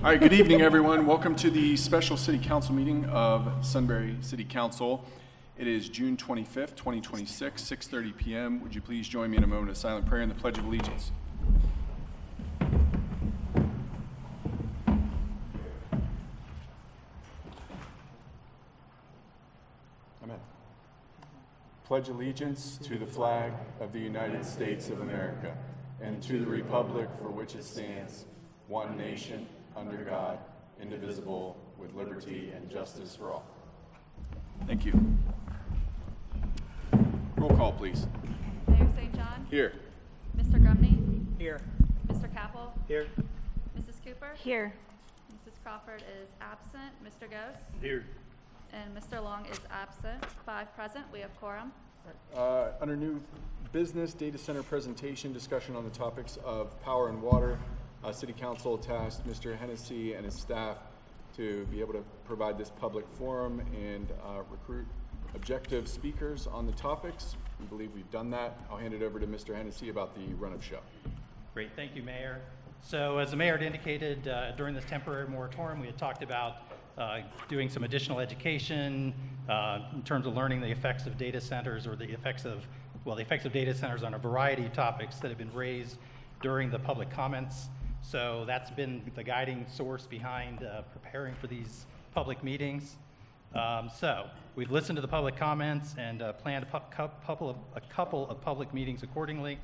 All right, good evening, everyone. Welcome to the special City Council meeting of Sunbury City Council. It is June 25th, 2026, 6:30 p.m. Would you please join me in a moment of silent prayer and the Pledge of Allegiance? Amen. Pledge allegiance to the flag of the United States of America and to the republic for which it stands, one nation, under God, indivisible, with liberty and justice for all. Thank you. Roll call, please. Mayor St. John? Here. Mr. Grumney? Here. Mr. Capel? Here. Mrs. Cooper? Here. Mrs. Crawford is absent. Mr. Gose? Here. And Mr. Long is absent. 5 present. We have quorum. Under new business, data center presentation, discussion on the topics of power and water. City Council tasked Mr. Hennessy and his staff to be able to provide this public forum and recruit objective speakers on the topics. We believe we've done that. I'll hand it over to Mr. Hennessy about the run-up show. Great, thank you, Mayor. So as the Mayor had indicated, during this temporary moratorium, we had talked about doing some additional education in terms of learning the effects of data centers, or the effects of data centers on a variety of topics that have been raised during the public comments. So that's been the guiding source behind preparing for these public meetings. So we've listened to the public comments and planned a couple of public meetings accordingly.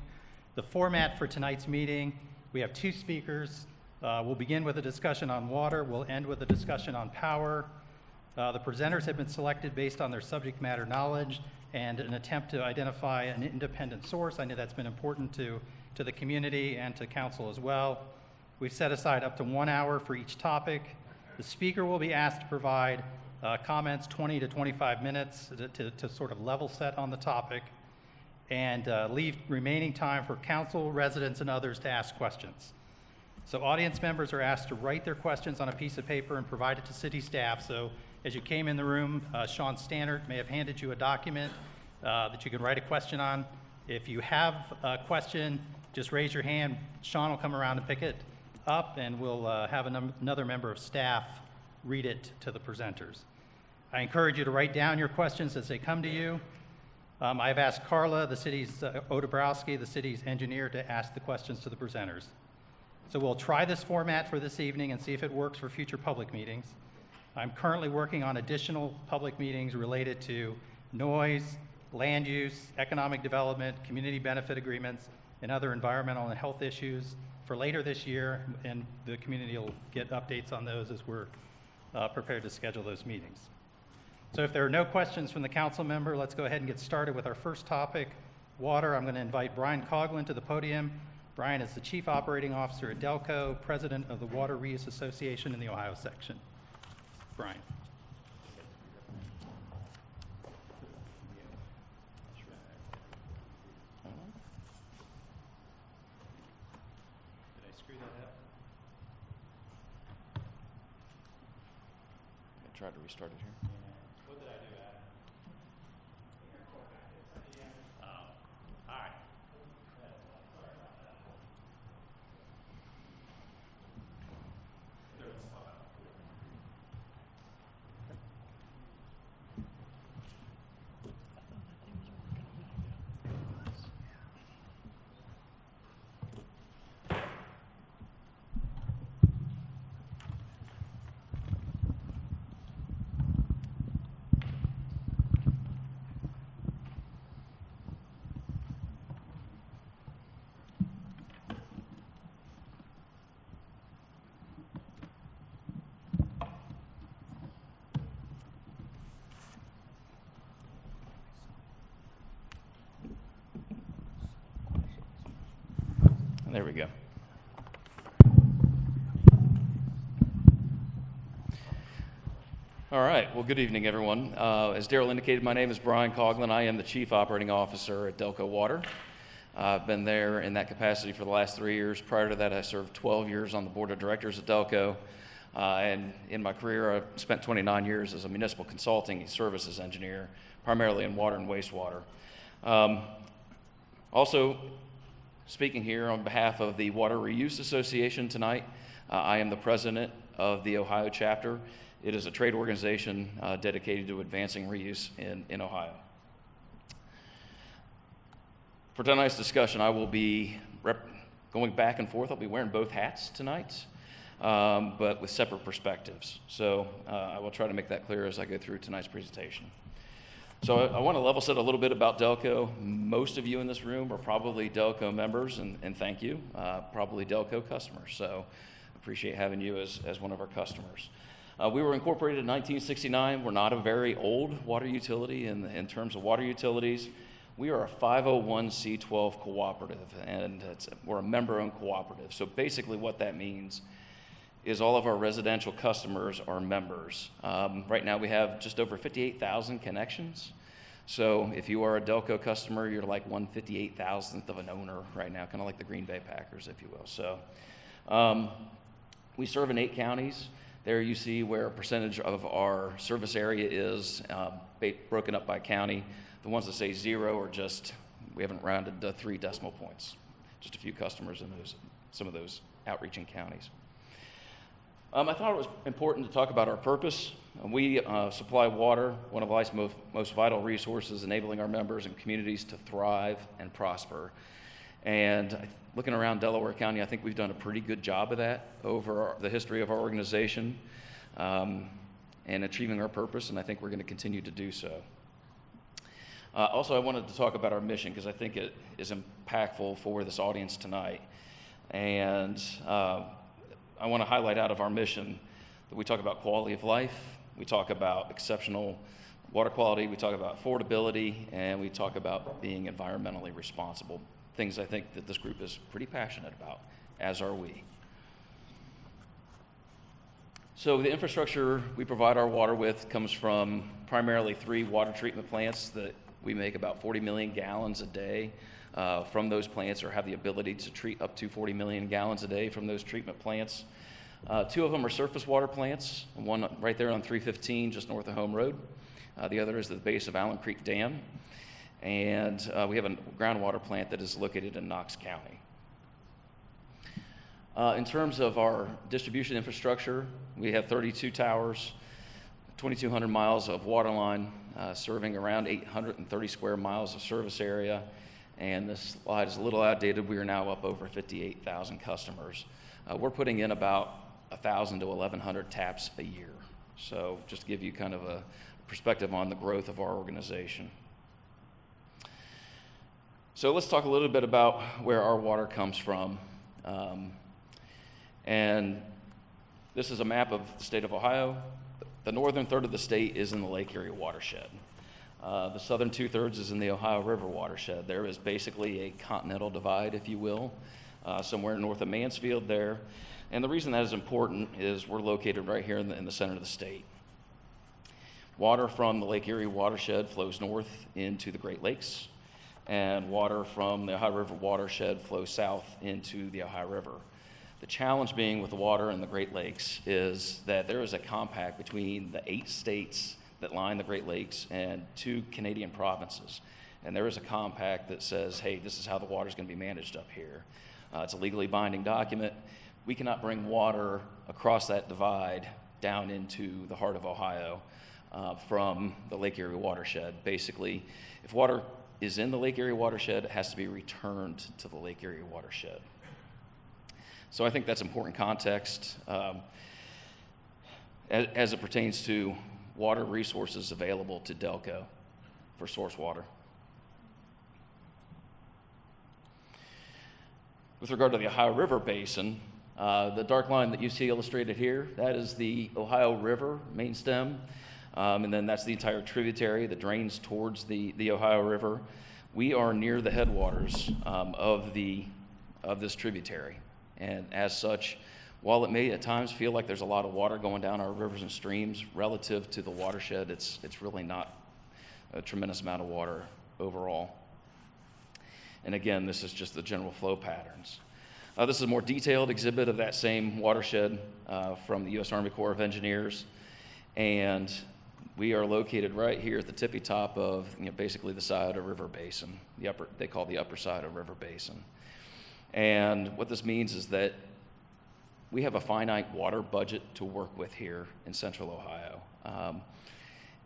The format for tonight's meeting, we have 2 speakers. We'll begin with a discussion on water. We'll end with a discussion on power. The presenters have been selected based on their subject matter knowledge and an attempt to identify an independent source. I know that's been important to the community and to council as well. We've set aside up to 1 hour for each topic. The speaker will be asked to provide comments 20 to 25 minutes to sort of level set on the topic, and leave remaining time for council, residents, and others to ask questions. So audience members are asked to write their questions on a piece of paper and provide it to city staff. So as you came in the room, Sean Stannard may have handed you a document that you can write a question on. If you have a question, just raise your hand. Sean will come around and pick it up, and we'll have another member of staff read it to the presenters. I encourage you to write down your questions as they come to you. I've asked Carla, the city's Odebrowski, the city's engineer, to ask the questions to the presenters. So we'll try this format for this evening and see if it works for future public meetings. I'm currently working on additional public meetings related to noise, land use, economic development, community benefit agreements, and other environmental and health issues for later this year, and the community will get updates on those as we're prepared to schedule those meetings. So if there are no questions from the council member, let's go ahead and get started with our first topic, water. I'm going to invite Brian Coughlin to the podium. Brian is the Chief Operating Officer at Delco, President of the Water Reuse Association in the Ohio section. Brian. Did I screw that up? I tried to restart it here. What did I do, Adam? Oh, all right. Sorry about that. There we go. All right. Well, good evening, everyone. As Daryl indicated, my name is Brian Coughlin. I am the Chief Operating Officer at Delco Water. I've been there in that capacity for the last 3 years. Prior to that, I served 12 years on the board of directors at Delco. And in my career, I spent 29 years as a municipal consulting services engineer, primarily in water and wastewater. Also, speaking here on behalf of the Water Reuse Association tonight, I am the president of the Ohio chapter. It is a trade organization dedicated to advancing reuse in Ohio. For tonight's discussion, I will be going back and forth. I'll be wearing both hats tonight, but with separate perspectives. So I will try to make that clear as I go through tonight's presentation. So I want to level set a little bit about Delco. Most of you in this room are probably Delco members, and thank you, probably Delco customers. So appreciate having you as one of our customers. We were incorporated in 1969. We're not a very old water utility in terms of water utilities. We are a 501c12 cooperative, and we're a member-owned cooperative. So basically what that means is all of our residential customers are members. Right now we have just over 58,000 connections. So if you are a Delco customer, you're like 1/58,000th of an owner right now, kind of like the Green Bay Packers, if you will. So we serve in 8 counties. There you see where a percentage of our service area is broken up by county. The ones that say 0 are just, we haven't rounded to 3 decimal points. Just a few customers in some of those outreaching counties. I thought it was important to talk about our purpose. We supply water, one of life's most vital resources, enabling our members and communities to thrive and prosper. And looking around Delaware County, I think we've done a pretty good job of that over the history of our organization and achieving our purpose, and I think we're going to continue to do so. Also, I wanted to talk about our mission because I think it is impactful for this audience tonight. And I want to highlight out of our mission that we talk about quality of life, we talk about exceptional water quality, we talk about affordability, and we talk about being environmentally responsible. Things I think that this group is pretty passionate about, as are we. So the infrastructure we provide our water with comes from primarily 3 water treatment plants that we make about 40 million gallons a day from those plants, or have the ability to treat up to 40 million gallons a day from those treatment plants. 2 of them are surface water plants, one right there on 315 just north of Home Road. The other is at the base of Allen Creek Dam. And we have a groundwater plant that is located in Knox County. In terms of our distribution infrastructure, we have 32 towers, 2,200 miles of water line, serving around 830 square miles of service area. And this slide is a little outdated. We are now up over 58,000 customers. We're putting in about 1,000 to 1,100 taps a year. So just to give you kind of a perspective on the growth of our organization. So let's talk a little bit about where our water comes from. And this is a map of the state of Ohio. The northern third of the state is in the Lake Erie watershed. The southern 2/3 is in the Ohio River watershed. There is basically a continental divide, if you will, somewhere north of Mansfield there. And the reason that is important is we're located right here in the center of the state. Water from the Lake Erie watershed flows north into the Great Lakes, and water from the Ohio River watershed flows south into the Ohio River. The challenge being with the water in the Great Lakes is that there is a compact between the 8 states that line the Great Lakes and 2 Canadian provinces. And there is a compact that says, hey, this is how the water is going to be managed up here. It's a legally binding document. We cannot bring water across that divide down into the heart of Ohio from the Lake Erie watershed. Basically, if water is in the Lake Erie watershed, it has to be returned to the Lake Erie watershed. So I think that's important context as it pertains to water resources available to Delco for source water. With regard to the Ohio River Basin, the dark line that you see illustrated here, that is the Ohio River main stem, and then that's the entire tributary that drains towards the Ohio River. We are near the headwaters of this tributary, and as such, while it may at times feel like there's a lot of water going down our rivers and streams relative to the watershed, it's really not a tremendous amount of water overall. And again, this is just the general flow patterns. This is a more detailed exhibit of that same watershed from the U.S. Army Corps of Engineers. And we are located right here at the tippy top of basically the Scioto River Basin. They call the upper Scioto River Basin. And what this means is that we have a finite water budget to work with here in Central Ohio.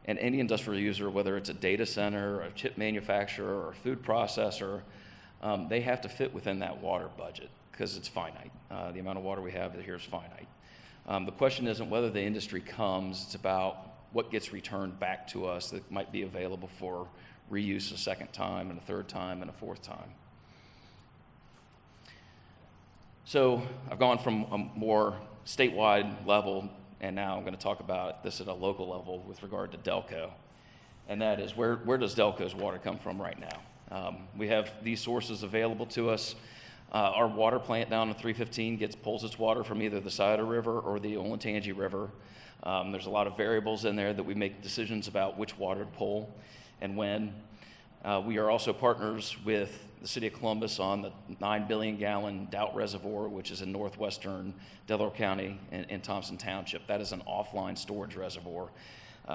And any industrial user, whether it's a data center, a chip manufacturer, or a food processor, they have to fit within that water budget because it's finite. The amount of water we have here is finite. The question isn't whether the industry comes, it's about what gets returned back to us that might be available for reuse a second time and a third time and a fourth time. So I've gone from a more statewide level, and now I'm going to talk about this at a local level with regard to Delco. And that is, where does Delco's water come from right now? We have these sources available to us. Our water plant down in 315 pulls its water from either the Scioto River or the Olentangy River. There's a lot of variables in there that we make decisions about which water to pull and when. We are also partners with the City of Columbus on the 9 billion gallon Doubt Reservoir, which is in northwestern Delaware County in Thompson Township. That is an offline storage reservoir.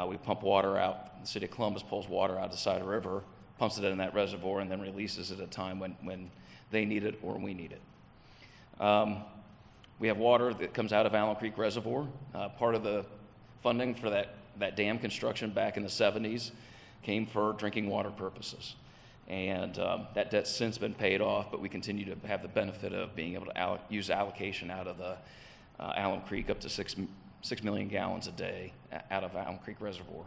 We pump water out. The City of Columbus pulls water out of the Scioto River, pumps it in that reservoir, and then releases it at a time when they need it or we need it. We have water that comes out of Allen Creek Reservoir. Part of the funding for that dam construction back in the 70s came for drinking water purposes. And that debt's since been paid off, but we continue to have the benefit of being able to use allocation out of the Allen Creek up to 6 million gallons a day out of Allen Creek Reservoir.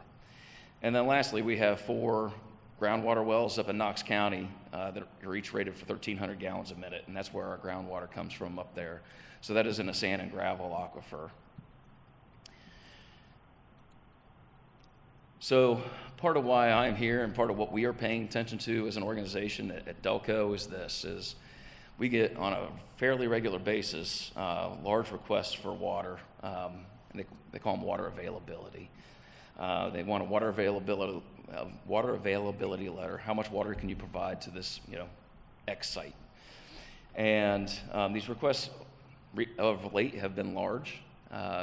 And then lastly, we have 4 groundwater wells up in Knox County that are each rated for 1,300 gallons a minute, and that's where our groundwater comes from up there. So that is in a sand and gravel aquifer. So part of why I'm here and part of what we are paying attention to as an organization at Delco is we get on a fairly regular basis large requests for water, and they call them water availability. They want a water availability letter. How much water can you provide to this, X site? And these requests of late have been large.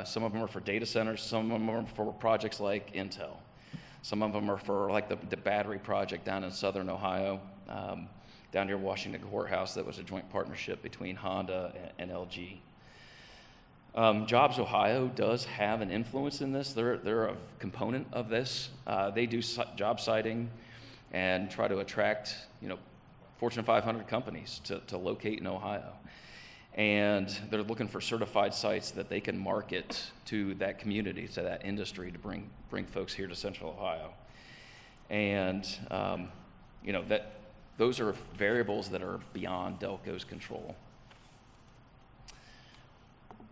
Some of them are for data centers. Some of them are for projects like Intel. Some of them are for like the battery project down in southern Ohio, down near Washington Courthouse. That was a joint partnership between Honda and LG. Jobs Ohio does have an influence in this. They're a component of this. They do job siting and try to attract, Fortune 500 companies to locate in Ohio. And they're looking for certified sites that they can market to that community, to that industry, to bring folks here to Central Ohio. And those are variables that are beyond Delco's control.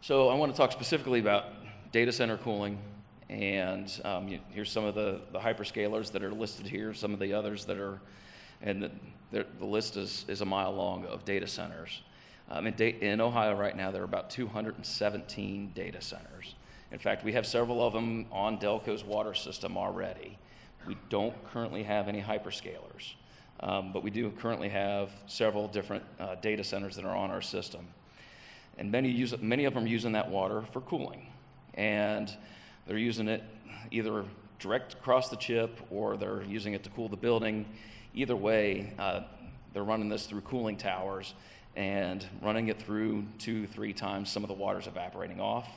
So I want to talk specifically about data center cooling, and here's some of the hyperscalers that are listed here, some of the others that are, and the list is a mile long of data centers. In Ohio right now, there are about 217 data centers. In fact, we have several of them on Delco's water system already. We don't currently have any hyperscalers, but we do currently have several different data centers that are on our system. And many of them are using that water for cooling. And they're using it either direct across the chip or they're using it to cool the building. Either way, they're running this through cooling towers and running it through 2-3 times some of the water's evaporating off.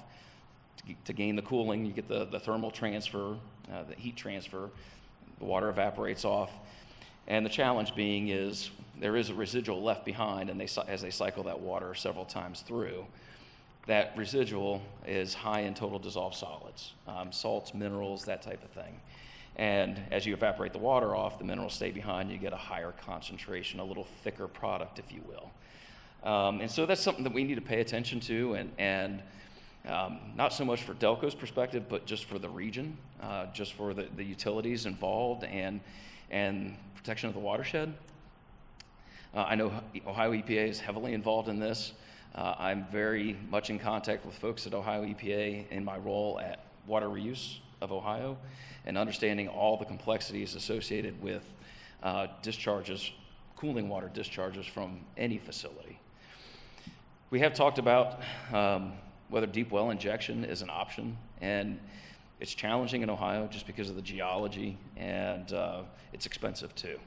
To gain the cooling, you get the thermal transfer, the heat transfer, the water evaporates off. And the challenge being is there is a residual left behind, and as they cycle that water several times through, that residual is high in total dissolved solids, salts, minerals, that type of thing. And as you evaporate the water off, the minerals stay behind, you get a higher concentration, a little thicker product, if you will. And so that's something that we need to pay attention to, and not so much for Delco's perspective, but just for the region, just for the utilities involved and protection of the watershed. I know Ohio EPA is heavily involved in this. I'm very much in contact with folks at Ohio EPA in my role at Water Reuse of Ohio and understanding all the complexities associated with discharges, cooling water discharges from any facility. We have talked about whether deep well injection is an option, and it's challenging in Ohio just because of the geology, and it's expensive too.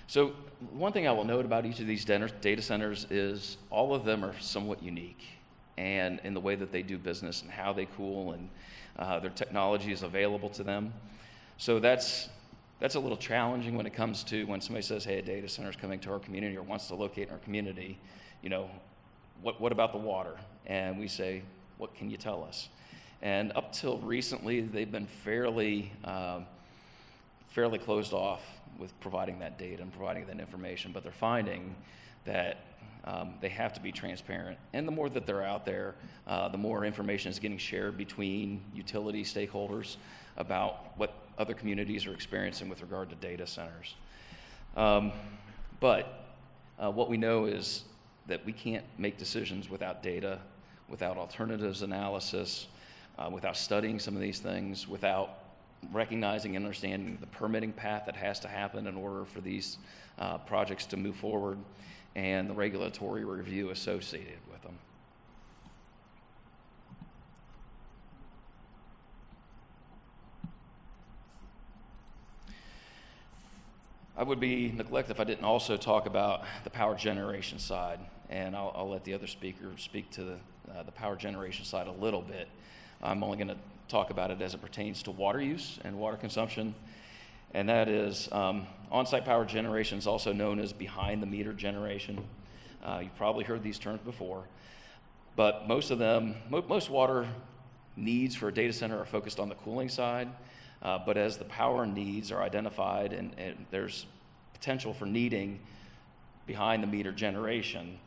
So one thing I will note about each of these data centers is all of them are somewhat unique. and in the way that they do business and how they cool, and their technology is available to them. So that's a little challenging when it comes to when somebody says, hey, a data center is coming to our community or wants to locate in our community, you know, what about the water? And we say, what can you tell us? And up till recently, they've been fairly closed off with providing that data and providing that information, but they're finding that they have to be transparent. And the more that they're out there, the more information is getting shared between utility stakeholders about what other communities are experiencing with regard to data centers. But what we know is that we can't make decisions without data, without alternatives analysis, without studying some of these things, without recognizing and understanding the permitting path that has to happen in order for these projects to move forward, and the regulatory review associated with them. I would be neglected if I didn't also talk about the power generation side, and I'll let the other speaker speak to the power generation side a little bit. I'm only going to talk about it as it pertains to water use and water consumption, and that is on-site power generation is also known as behind-the-meter generation. You've probably heard these terms before, but most water needs for a data center are focused on the cooling side. But as the power needs are identified and there's potential for needing behind-the-meter generation,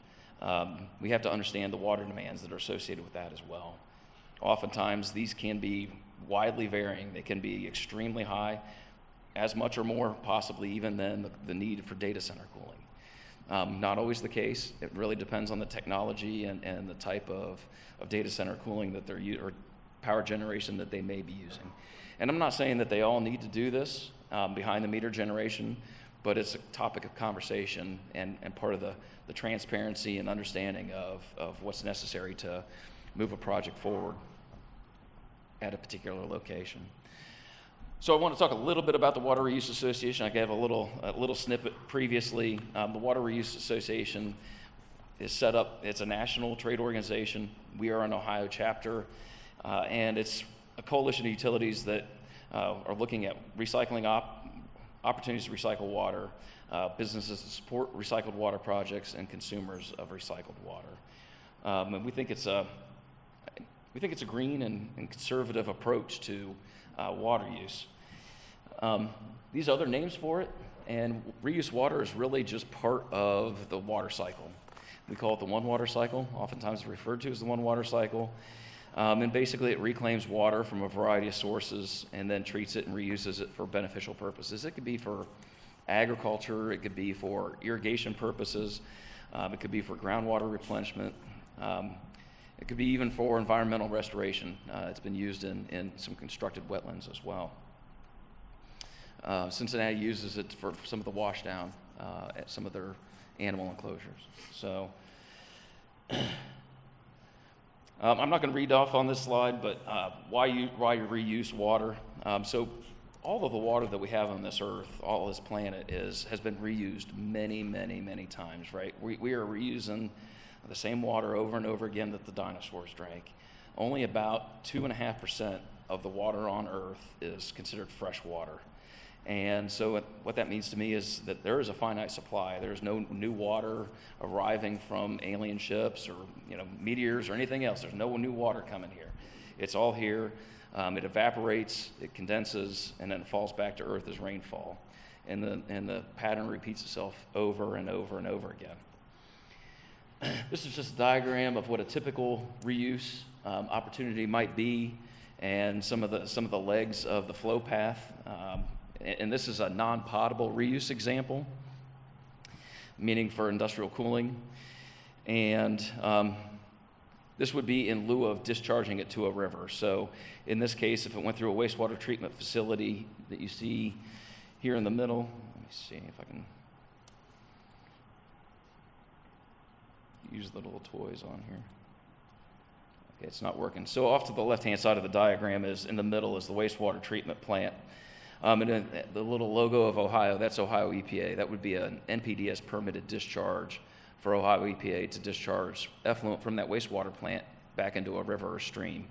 we have to understand the water demands that are associated with that as well. Oftentimes, these can be widely varying. They can be extremely high, as much or more possibly even than the need for data center cooling. Not always the case. It really depends on the technology and the type of data center cooling that they're or power generation that they may be using. And I'm not saying that they all need to do this behind the meter generation, but it's a topic of conversation and part of the transparency and understanding of what's necessary to move a project forward at a particular location. So I want to talk a little bit about the Water Reuse Association. I gave a little snippet previously. The Water Reuse Association is set up. It's a national trade organization. We are an Ohio chapter, and it's a coalition of utilities that are looking at recycling opportunities to recycle water, businesses that support recycled water projects, and consumers of recycled water. And we think it's a green and conservative approach to water use. These other names for it, and reuse water is really just part of the water cycle. We call it the one water cycle, oftentimes referred to as the one water cycle. And basically it reclaims water from a variety of sources and then treats it and reuses it for beneficial purposes. It could be for agriculture, it could be for irrigation purposes, it could be for groundwater replenishment, it could be even for environmental restoration. It's been used in some constructed wetlands as well. Cincinnati uses it for some of the wash down at some of their animal enclosures. So I'm not going to read off on this slide, but why you reuse water. So all of the water that we have on this earth, all of this planet has been reused many, many, many times, right? We are reusing the same water over and over again that the dinosaurs drank. Only about 2.5% of the water on earth is considered fresh water. And so what that means to me is that there is a finite supply. There's no new water arriving from alien ships or meteors or anything else. There's no new water coming here. It's all here. It evaporates, it condenses, and then it falls back to earth as rainfall. And the pattern repeats itself over and over and over again. This is just a diagram of what a typical reuse opportunity might be, and some of the legs of the flow path. And this is a non-potable reuse example, meaning for industrial cooling. And this would be in lieu of discharging it to a river. So in this case, if it went through a wastewater treatment facility that you see here in the middle, let me see if I can use the little toys on here. Okay, it's not working. So off to the left-hand side of the diagram in the middle is the wastewater treatment plant. And then the little logo of Ohio, that's Ohio EPA. That would be an NPDES permitted discharge for Ohio EPA to discharge effluent from that wastewater plant back into a river or stream.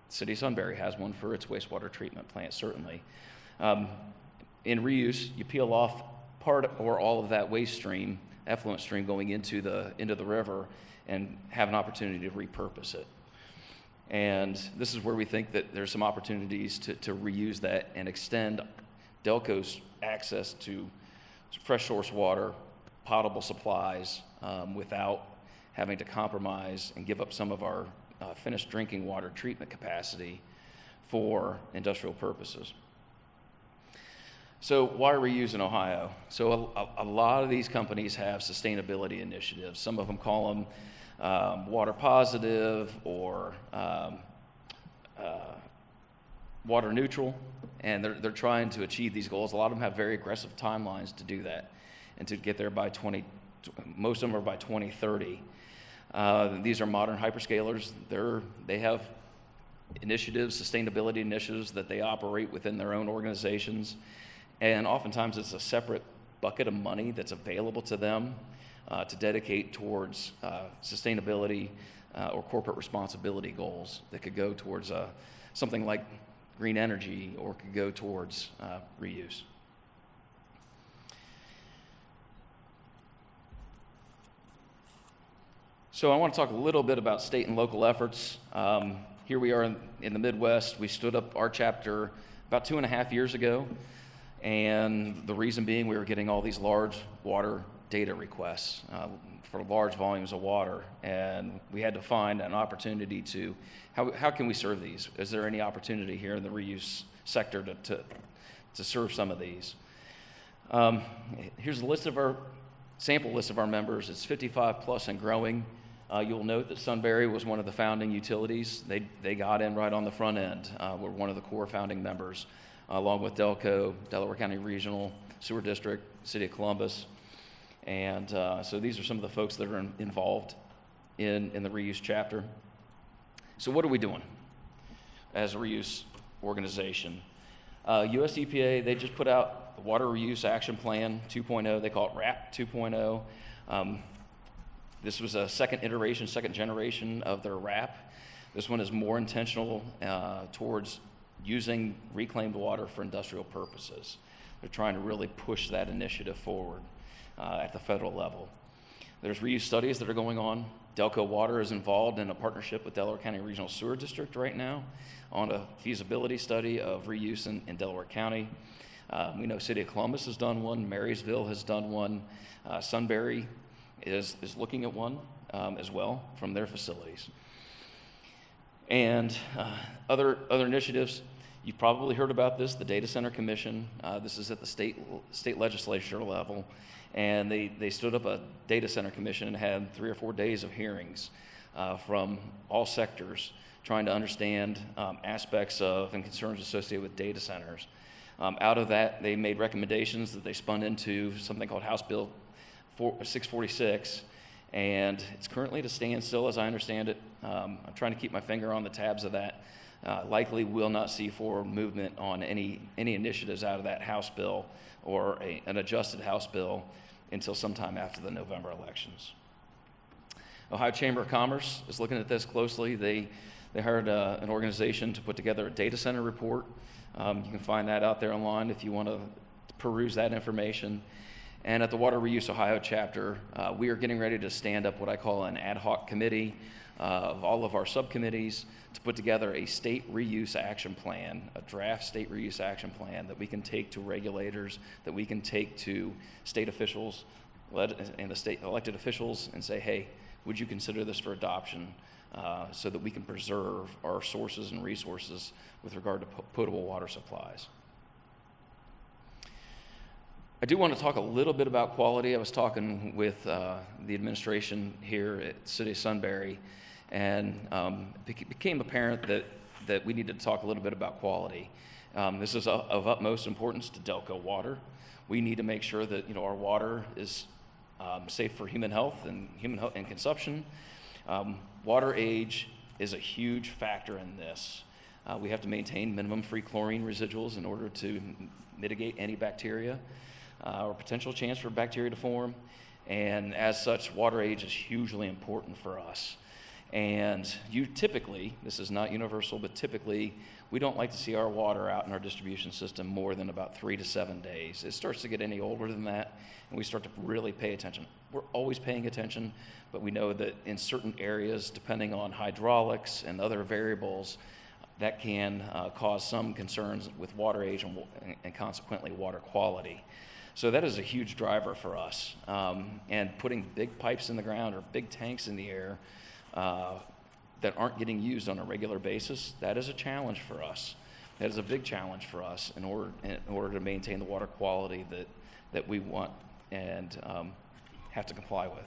City of Sunbury has one for its wastewater treatment plant, certainly. In reuse, you peel off part or all of that waste stream, effluent stream going into the river, and have an opportunity to repurpose it. And this is where we think that there's some opportunities to reuse that and extend Delco's access to fresh source water, potable supplies, without having to compromise and give up some of our finished drinking water treatment capacity for industrial purposes. So why reuse in Ohio? So a lot of these companies have sustainability initiatives. Some of them call them water positive or water neutral, and they're trying to achieve these goals. A lot of them have very aggressive timelines to do that and to get there by most of them are by 2030. These are modern hyperscalers. They have initiatives, sustainability initiatives that they operate within their own organizations, and oftentimes it's a separate bucket of money that's available to them to dedicate towards sustainability or corporate responsibility goals that could go towards something like green energy or could go towards reuse. So I want to talk a little bit about state and local efforts. Here we are in the Midwest. We stood up our chapter about 2.5 years ago, and the reason being we were getting all these large water data requests for large volumes of water, and we had to find an opportunity to, how can we serve these? Is there any opportunity here in the reuse sector to serve some of these? Here's a list of our sample list of our members. It's 55 plus and growing. You'll note that Sunbury was one of the founding utilities. They got in right on the front end. We're one of the core founding members, along with Delco, Delaware County Regional Sewer District, City of Columbus. And so these are some of the folks that are involved in the reuse chapter. So what are we doing as a reuse organization? US EPA, they just put out the Water Reuse Action Plan 2.0. They call it RAP 2.0. This was a second generation of their RAP. This one is more intentional towards using reclaimed water for industrial purposes. They're trying to really push that initiative forward at the federal level. There's reuse studies that are going on. Delco Water is involved in a partnership with Delaware County Regional Sewer District right now on a feasibility study of reuse in Delaware County. We know City of Columbus has done one, Marysville has done one, Sunbury is looking at one as well from their facilities. And other initiatives, you've probably heard about this, the Data Center Commission. This is at the state legislature level, and they stood up a Data Center Commission and had 3 or 4 days of hearings from all sectors trying to understand aspects of and concerns associated with data centers. Out of that, they made recommendations that they spun into something called House Bill 646, and it's currently at a standstill, as I understand it. I'm trying to keep my finger on the tabs of that. Likely will not see forward movement on any initiatives out of that House bill or an adjusted House bill until sometime after the November elections. Ohio Chamber of Commerce is looking at this closely. They hired an organization to put together a data center report. You can find that out there online if you want to peruse that information. And at the Water Reuse Ohio chapter, we are getting ready to stand up what I call an ad hoc committee of all of our subcommittees to put together a state reuse action plan, a draft state reuse action plan that we can take to regulators, that we can take to state officials and the state elected officials and say, hey, would you consider this for adoption so that we can preserve our sources and resources with regard to potable water supplies. I do want to talk a little bit about quality. I was talking with the administration here at the City of Sunbury, and it became apparent that we needed to talk a little bit about quality. This is of utmost importance to Delco Water. We need to make sure that our water is safe for human health and consumption. Water age is a huge factor in this. We have to maintain minimum free chlorine residuals in order to mitigate any bacteria or potential chance for bacteria to form. And as such, water age is hugely important for us. And this is not universal, but typically we don't like to see our water out in our distribution system more than about 3 to 7 days. It starts to get any older than that, and we start to really pay attention. We're always paying attention, but we know that in certain areas, depending on hydraulics and other variables, that can cause some concerns with water age and consequently water quality. So that is a huge driver for us. And putting big pipes in the ground or big tanks in the air that aren't getting used on a regular basis, that is a challenge for us. That is a big challenge for us in order to maintain the water quality that we want and have to comply with.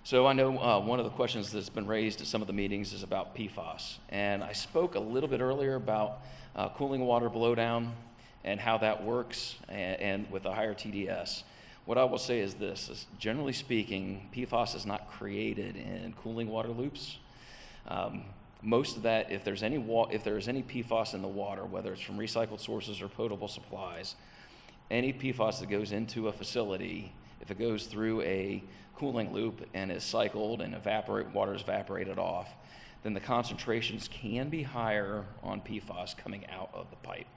So I know one of the questions that's been raised at some of the meetings is about PFAS. And I spoke a little bit earlier about cooling water blowdown and how that works and with a higher TDS. What I will say is this, is generally speaking, PFAS is not created in cooling water loops. Most of that, if there's any PFAS in the water, whether it's from recycled sources or potable supplies, any PFAS that goes into a facility, if it goes through a cooling loop and is cycled and water is evaporated off, then the concentrations can be higher on PFAS coming out of the pipe.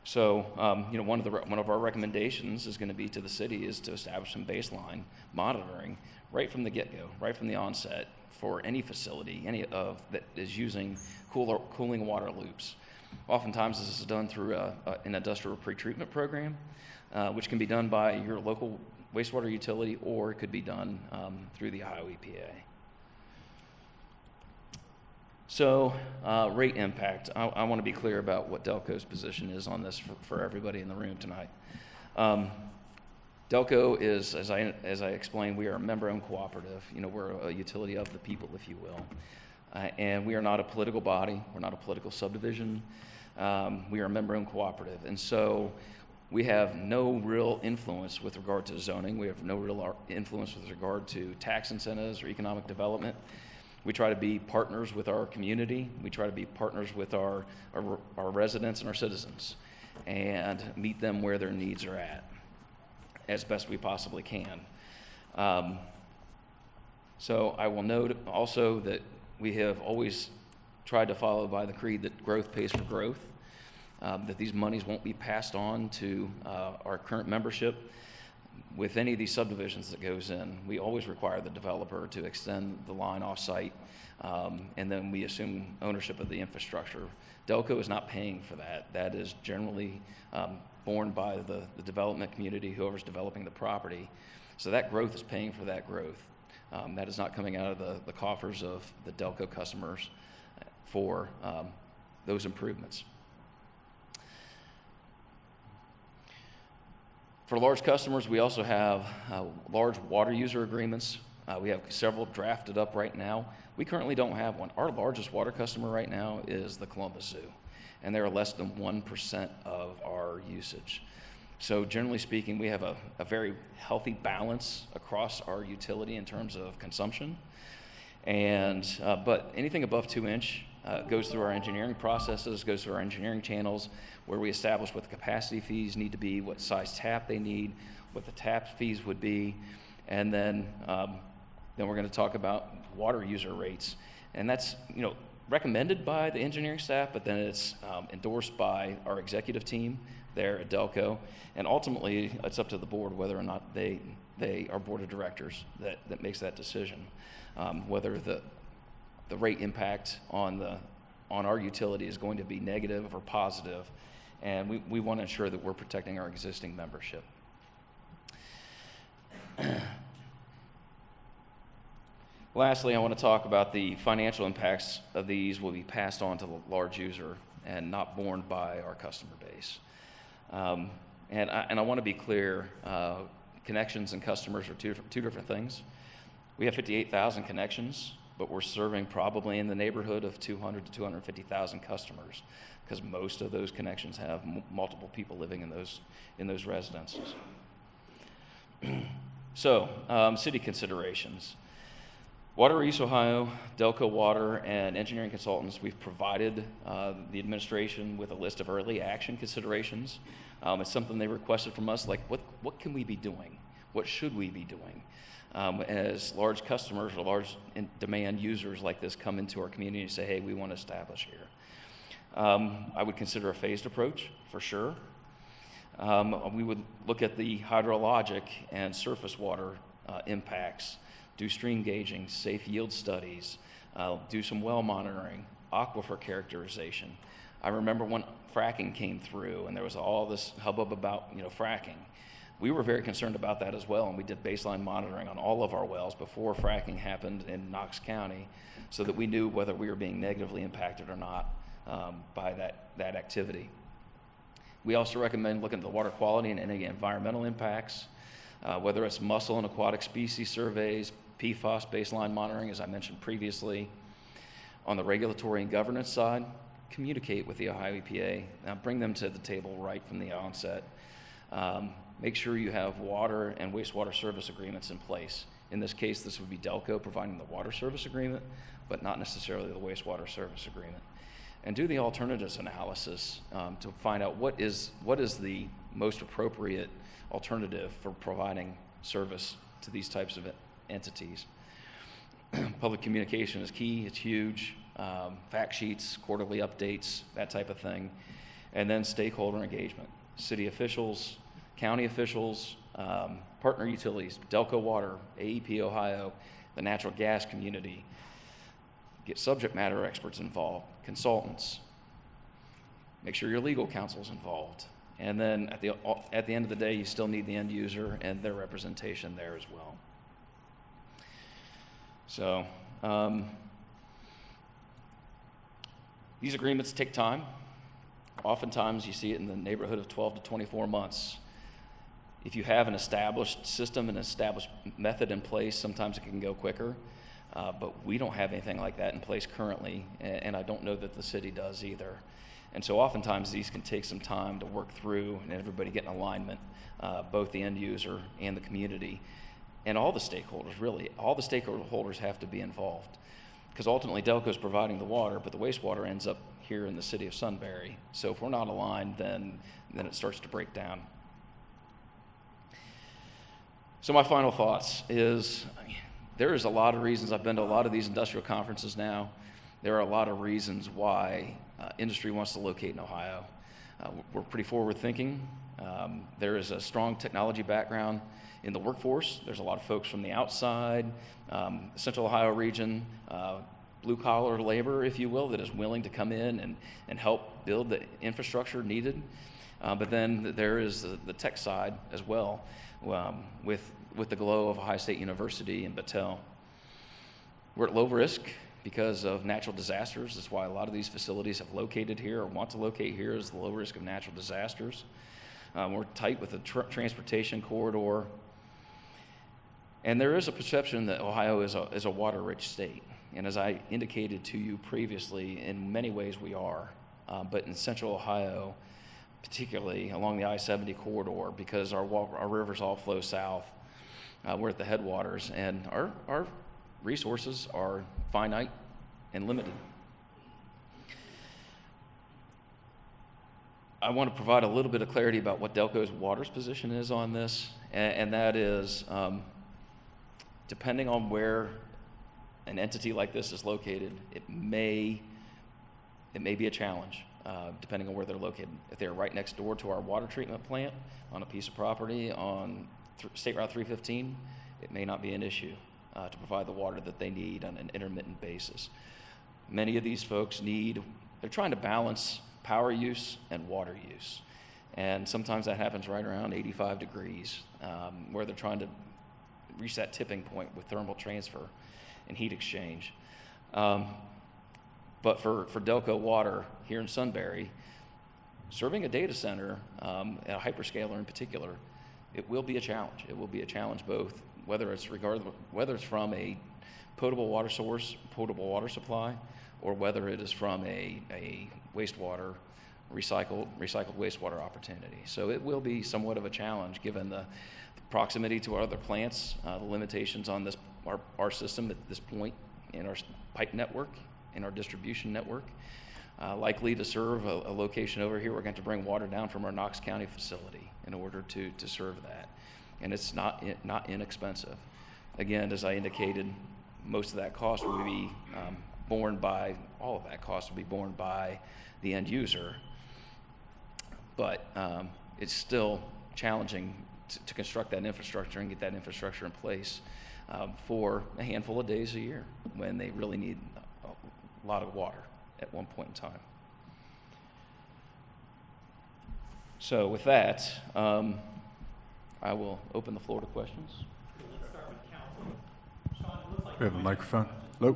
So, one of our recommendations is going to be to the city is to establish some baseline monitoring right from the get-go, right from the onset for any facility, that is using cooling water loops. Oftentimes, this is done through an industrial pretreatment program, which can be done by your local wastewater utility, or it could be done through the Ohio EPA. So, rate impact. I want to be clear about what Delco's position is on this for everybody in the room tonight. Delco is, as I explained, we are a member-owned cooperative. We're a utility of the people, if you will. And we are not a political body. We're not a political subdivision. We are a member-owned cooperative. And so we have no real influence with regard to zoning. We have no real influence with regard to tax incentives or economic development. We try to be partners with our community. We try to be partners with our residents and our citizens and meet them where their needs are at as best we possibly can. So I will note also that we have always tried to follow by the creed that growth pays for growth, that these monies won't be passed on to our current membership. With any of these subdivisions that goes in, we always require the developer to extend the line off-site, and then we assume ownership of the infrastructure. Delco is not paying for that. That is generally borne by the development community, whoever's developing the property. So that growth is paying for that growth. That is not coming out of the coffers of the Delco customers for those improvements. For large customers, we also have large water user agreements. We have several drafted up right now. We currently don't have one. Our largest water customer right now is the Columbus Zoo, and they're less than 1% of our usage. So generally speaking, we have a very healthy balance across our utility in terms of consumption. And but anything above 2-inch goes through our engineering processes, goes through our engineering channels, where we establish what the capacity fees need to be, what size tap they need, what the tap fees would be, and then we're going to talk about water user rates. And that's recommended by the engineering staff, but then it's endorsed by our executive team there at Delco, and ultimately it's up to the board whether or not they our board of directors that makes that decision, whether the rate impact on our utility is going to be negative or positive, and we want to ensure that we're protecting our existing membership. Lastly, I want to talk about the financial impacts of these will be passed on to the large user and not borne by our customer base. And I want to be clear, connections and customers are two different things. We have 58,000 connections, but we're serving probably in the neighborhood of 200 to 250,000 customers, because most of those connections have multiple people living in those residences. So, city considerations. Water East Ohio, Delco Water, and engineering consultants, we've provided the administration with a list of early action considerations. It's something they requested from us, like what can we be doing? What should we be doing? as large customers or large demand users like this come into our community and say, hey, we want to establish here. I would consider a phased approach for sure. We would look at the hydrologic and surface water impacts, do stream gauging, safe yield studies, do some well monitoring, aquifer characterization. I remember when fracking came through and there was all this hubbub about fracking. We were very concerned about that as well, and we did baseline monitoring on all of our wells before fracking happened in Knox County so that we knew whether we were being negatively impacted or not by that activity. We also recommend looking at the water quality and any environmental impacts, whether it's mussel and aquatic species surveys, PFAS baseline monitoring, as I mentioned previously. On the regulatory and governance side, communicate with the Ohio EPA. Now bring them to the table right from the onset. Make sure you have water and wastewater service agreements in place. In this case, this would be Delco providing the water service agreement, but not necessarily the wastewater service agreement. And do the alternatives analysis to find out what is the most appropriate alternative for providing service to these types of entities. Public communication is key, it's huge. Fact sheets, quarterly updates, that type of thing. And then stakeholder engagement. City officials, county officials, partner utilities, Delco Water, AEP Ohio, the natural gas community. Get subject matter experts involved, consultants. Make sure your legal counsel's involved. And then at the end of the day, you still need the end user and their representation there as well. So these agreements take time. Oftentimes you see it in the neighborhood of 12 to 24 months. If you have an established system and established method in place, sometimes it can go quicker. But we don't have anything like that in place currently, and I don't know that the city does either. And so oftentimes these can take some time to work through and everybody get in alignment, both the end user and the community, and all the stakeholders, really. All the stakeholders have to be involved, because ultimately Delco is providing the water, but the wastewater ends up here in the city of Sunbury. So if we're not aligned, then it starts to break down. So my final thoughts is, there is a lot of reasons. I've been to a lot of these industrial conferences now. There are a lot of reasons why industry wants to locate in Ohio. We're pretty forward thinking. There is a strong technology background in the workforce. There's a lot of folks from the outside, Central Ohio region, blue collar labor, if you will, that is willing to come in and help build the infrastructure needed. But then there is the tech side as well, with the glow of Ohio State University and Battelle. We're at low risk because of natural disasters. That's why a lot of these facilities have located here or want to locate here, is the low risk of natural disasters. We're tight with the transportation corridor. And there is a perception that Ohio is a water-rich state. And as I indicated to you previously, in many ways we are. But in Central Ohio, particularly along the I-70 corridor, because our rivers all flow south, we're at the headwaters, and our resources are finite and limited. I want to provide a little bit of clarity about what Delco's water's position is on this, and that is, depending on where an entity like this is located, it may be a challenge, depending on where they're located. If they're right next door to our water treatment plant on a piece of property on State Route 315, it may not be an issue to provide the water that they need on an intermittent basis. Many of these folks they're trying to balance power use and water use. And sometimes that happens right around 85 degrees, where they're trying to reach that tipping point with thermal transfer and heat exchange. But for Delco Water here in Sunbury, serving a data center, a hyperscaler in particular, it will be a challenge. It will be a challenge both whether it's from a potable water source, potable water supply, or whether it is from a wastewater, recycled wastewater opportunity. So it will be somewhat of a challenge given the proximity to our other plants, the limitations on our system at this point in our pipe network, in our distribution network. Likely to serve a location over here, we're going to bring water down from our Knox County facility in order to serve that. And it's not inexpensive. Again, as I indicated, most of that cost would be borne by, all of that cost would be borne by the end user. But it's still challenging to construct that infrastructure and get that infrastructure in place for a handful of days a year when they really need a lot of water at one point in time. So with that, I will open the floor to questions. Let's start with council. Sean, it looks like We have a microphone. Hello.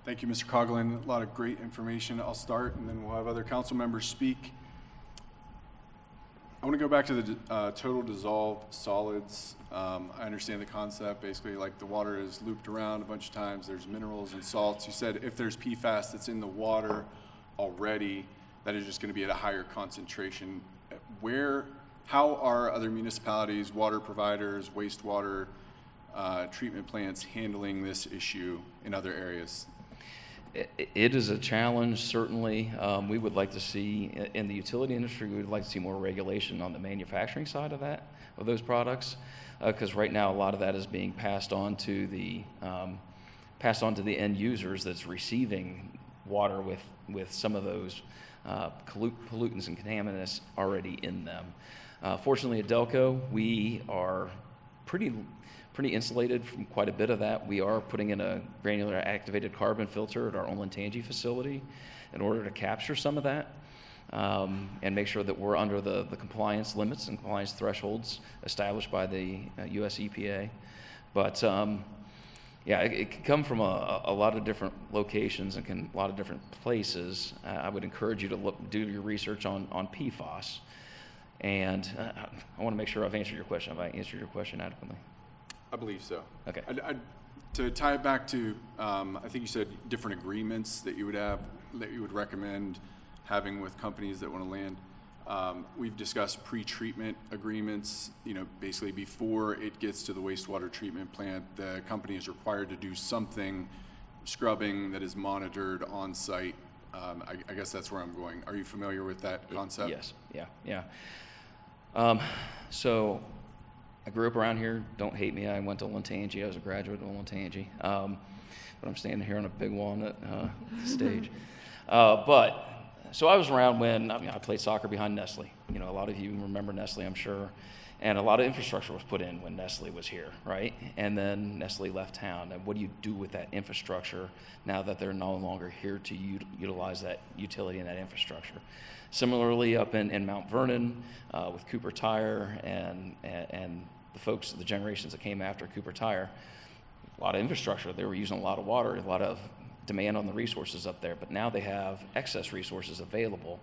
Thank you, Mr. Coughlin. A lot of great information. I'll start, and then we'll have other council members speak. I want to go back to the total dissolved solids. I understand the concept. Basically, like the water is looped around a bunch of times. There's minerals and salts. You said if there's PFAS that's in the water already, that is just going to be at a higher concentration. How are other municipalities, water providers, wastewater treatment plants handling this issue in other areas? It is a challenge, certainly. We would like to see, in the utility industry, we would like to see more regulation on the manufacturing side of those products, because right now a lot of that is being passed on to the end users that's receiving water with some of those pollutants and contaminants already in them. Fortunately, at Delco, we are pretty insulated from quite a bit of that. We are putting in a granular activated carbon filter at our Olentangy facility in order to capture some of that and make sure that we're under the compliance limits and compliance thresholds established by the US EPA. But it can come from a lot of different locations and a lot of different places. I would encourage you to do your research on PFAS. And I want to make sure I've answered your question. Have I answered your question adequately? I believe so. Okay. To tie it back to, I think you said different agreements that you would recommend having with companies that want to land. We've discussed pre-treatment agreements. Basically before it gets to the wastewater treatment plant, the company is required to do something, scrubbing that is monitored on site. I guess that's where I'm going. Are you familiar with that concept? Yes. Yeah. So I grew up around here. Don't hate me. I went to Olentangy. I was a graduate of Olentangy. But I'm standing here on a big walnut stage. So I was around when I played soccer behind Nestle. A lot of you remember Nestle, I'm sure. And a lot of infrastructure was put in when Nestle was here, right? And then Nestle left town. And what do you do with that infrastructure now that they're no longer here to utilize that utility and that infrastructure? Similarly, up in Mount Vernon with Cooper Tire and the folks, the generations that came after Cooper Tire, a lot of infrastructure. They were using a lot of water, a lot of demand on the resources up there, but now they have excess resources available.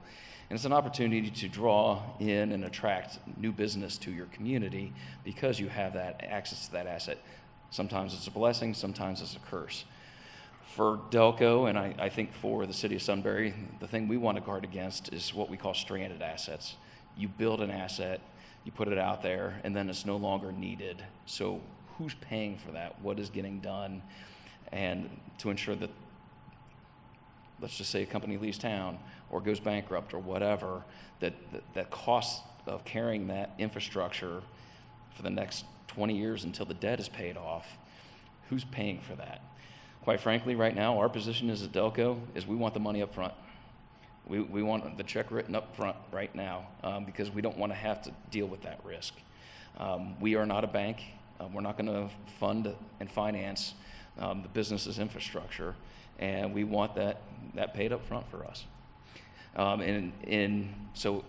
And it's an opportunity to draw in and attract new business to your community because you have that access to that asset. Sometimes it's a blessing, sometimes it's a curse. For Delco, and I think for the city of Sunbury, the thing we want to guard against is what we call stranded assets. You build an asset, you put it out there, and then it's no longer needed. So who's paying for that? What is getting done? And to ensure that, let's just say a company leaves town or goes bankrupt or whatever, that cost of carrying that infrastructure for the next 20 years until the debt is paid off, who's paying for that? Quite frankly, right now, our position as a Delco is we want the money up front. We want the check written up front right now because we don't want to have to deal with that risk. We are not a bank. We're not going to fund and finance the business's infrastructure, and we want that paid up front for us. So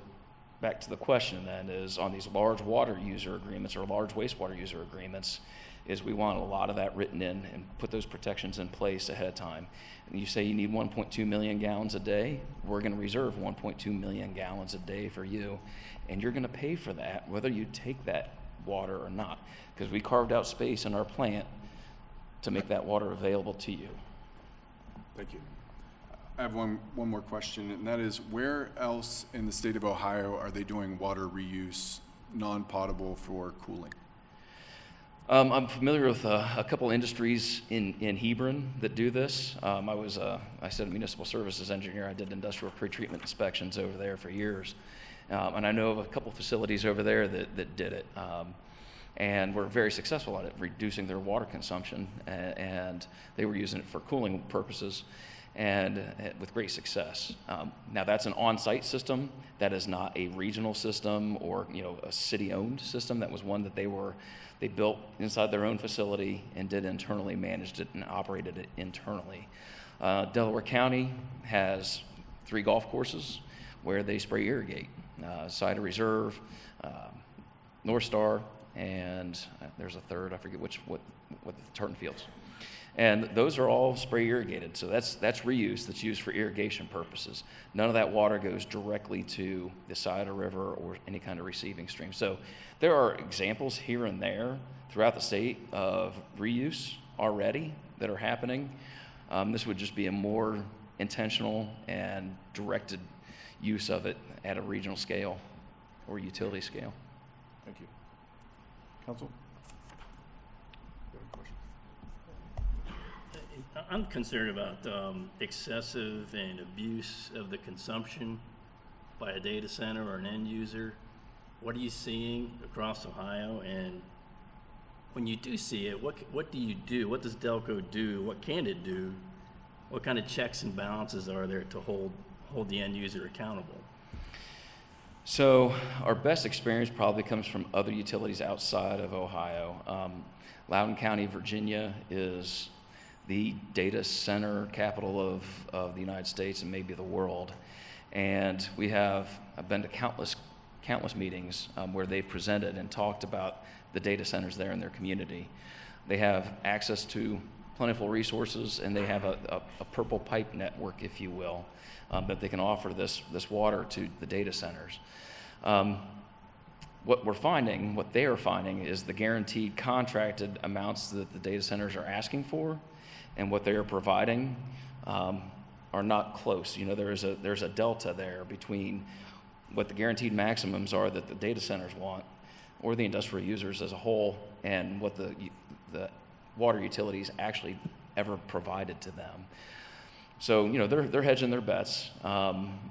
back to the question then is on these large water user agreements or large wastewater user agreements is we want a lot of that written in and put those protections in place ahead of time. And you say you need 1.2 million gallons a day, we're going to reserve 1.2 million gallons a day for you, and you're going to pay for that whether you take that water or not, because we carved out space in our plant to make that water available to you. Thank you. I have one more question, and that is, where else in the state of Ohio are they doing water reuse, non-potable for cooling? I'm familiar with a couple industries in Hebron that do this. I said a municipal services engineer. I did industrial pretreatment inspections over there for years. And I know of a couple facilities over there that did it. and were very successful at it, reducing their water consumption, and they were using it for cooling purposes, and with great success. Now that's an on-site system. That is not a regional system or a city-owned system. That was one that they built inside their own facility and did internally, managed it and operated it internally. Delaware County has 3 golf courses where they spray irrigate. Cider Reserve, North Star, and there's a third, I forget what the Turton Fields. And those are all spray irrigated, so that's reuse that's used for irrigation purposes. None of that water goes directly to the Cider River or any kind of receiving stream. So there are examples here and there throughout the state of reuse already that are happening. This would just be a more intentional and directed use of it at a regional scale or utility scale. Thank you. Council? You have a question? I'm concerned about excessive and abuse of the consumption by a data center or an end user. What are you seeing across Ohio? And when you do see it, what do you do? What does Delco do? What can it do? What kind of checks and balances are there to hold the end user accountable? So our best experience probably comes from other utilities outside of Ohio. Loudoun County, Virginia is the data center capital of the United States and maybe the world. And I've been to countless meetings where they've presented and talked about the data centers there in their community. They have access to plentiful resources, and they have a purple pipe network, if you will, that they can offer this water to the data centers. What they are finding is the guaranteed contracted amounts that the data centers are asking for and what they are providing are not close. There's a delta there between what the guaranteed maximums are that the data centers want, or the industrial users as a whole, and what the water utilities actually ever provided to them. So they're hedging their bets,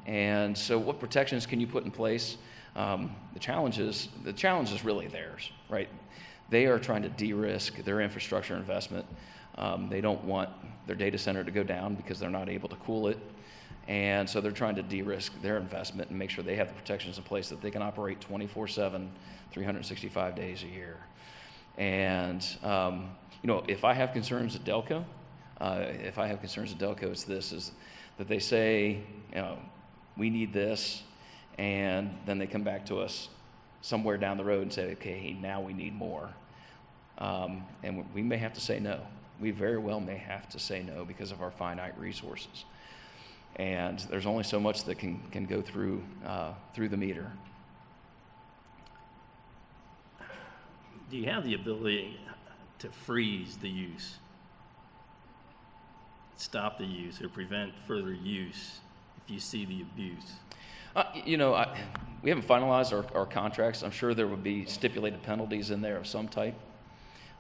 and so what protections can you put in place? The challenge is really theirs, right? They are trying to de-risk their infrastructure investment. They don't want their data center to go down because they're not able to cool it. And so they're trying to de-risk their investment and make sure they have the protections in place that they can operate 24/7, 365 days a year. And, if I have concerns at Delco, it's this, is that they say, we need this, and then they come back to us somewhere down the road and say, okay, now we need more. And we may have to say no. We very well may have to say no because of our finite resources. And there's only so much that can go through the meter. Do you have the ability to freeze the use, stop the use, or prevent further use if you see the abuse? We haven't finalized our contracts. I'm sure there would be stipulated penalties in there of some type,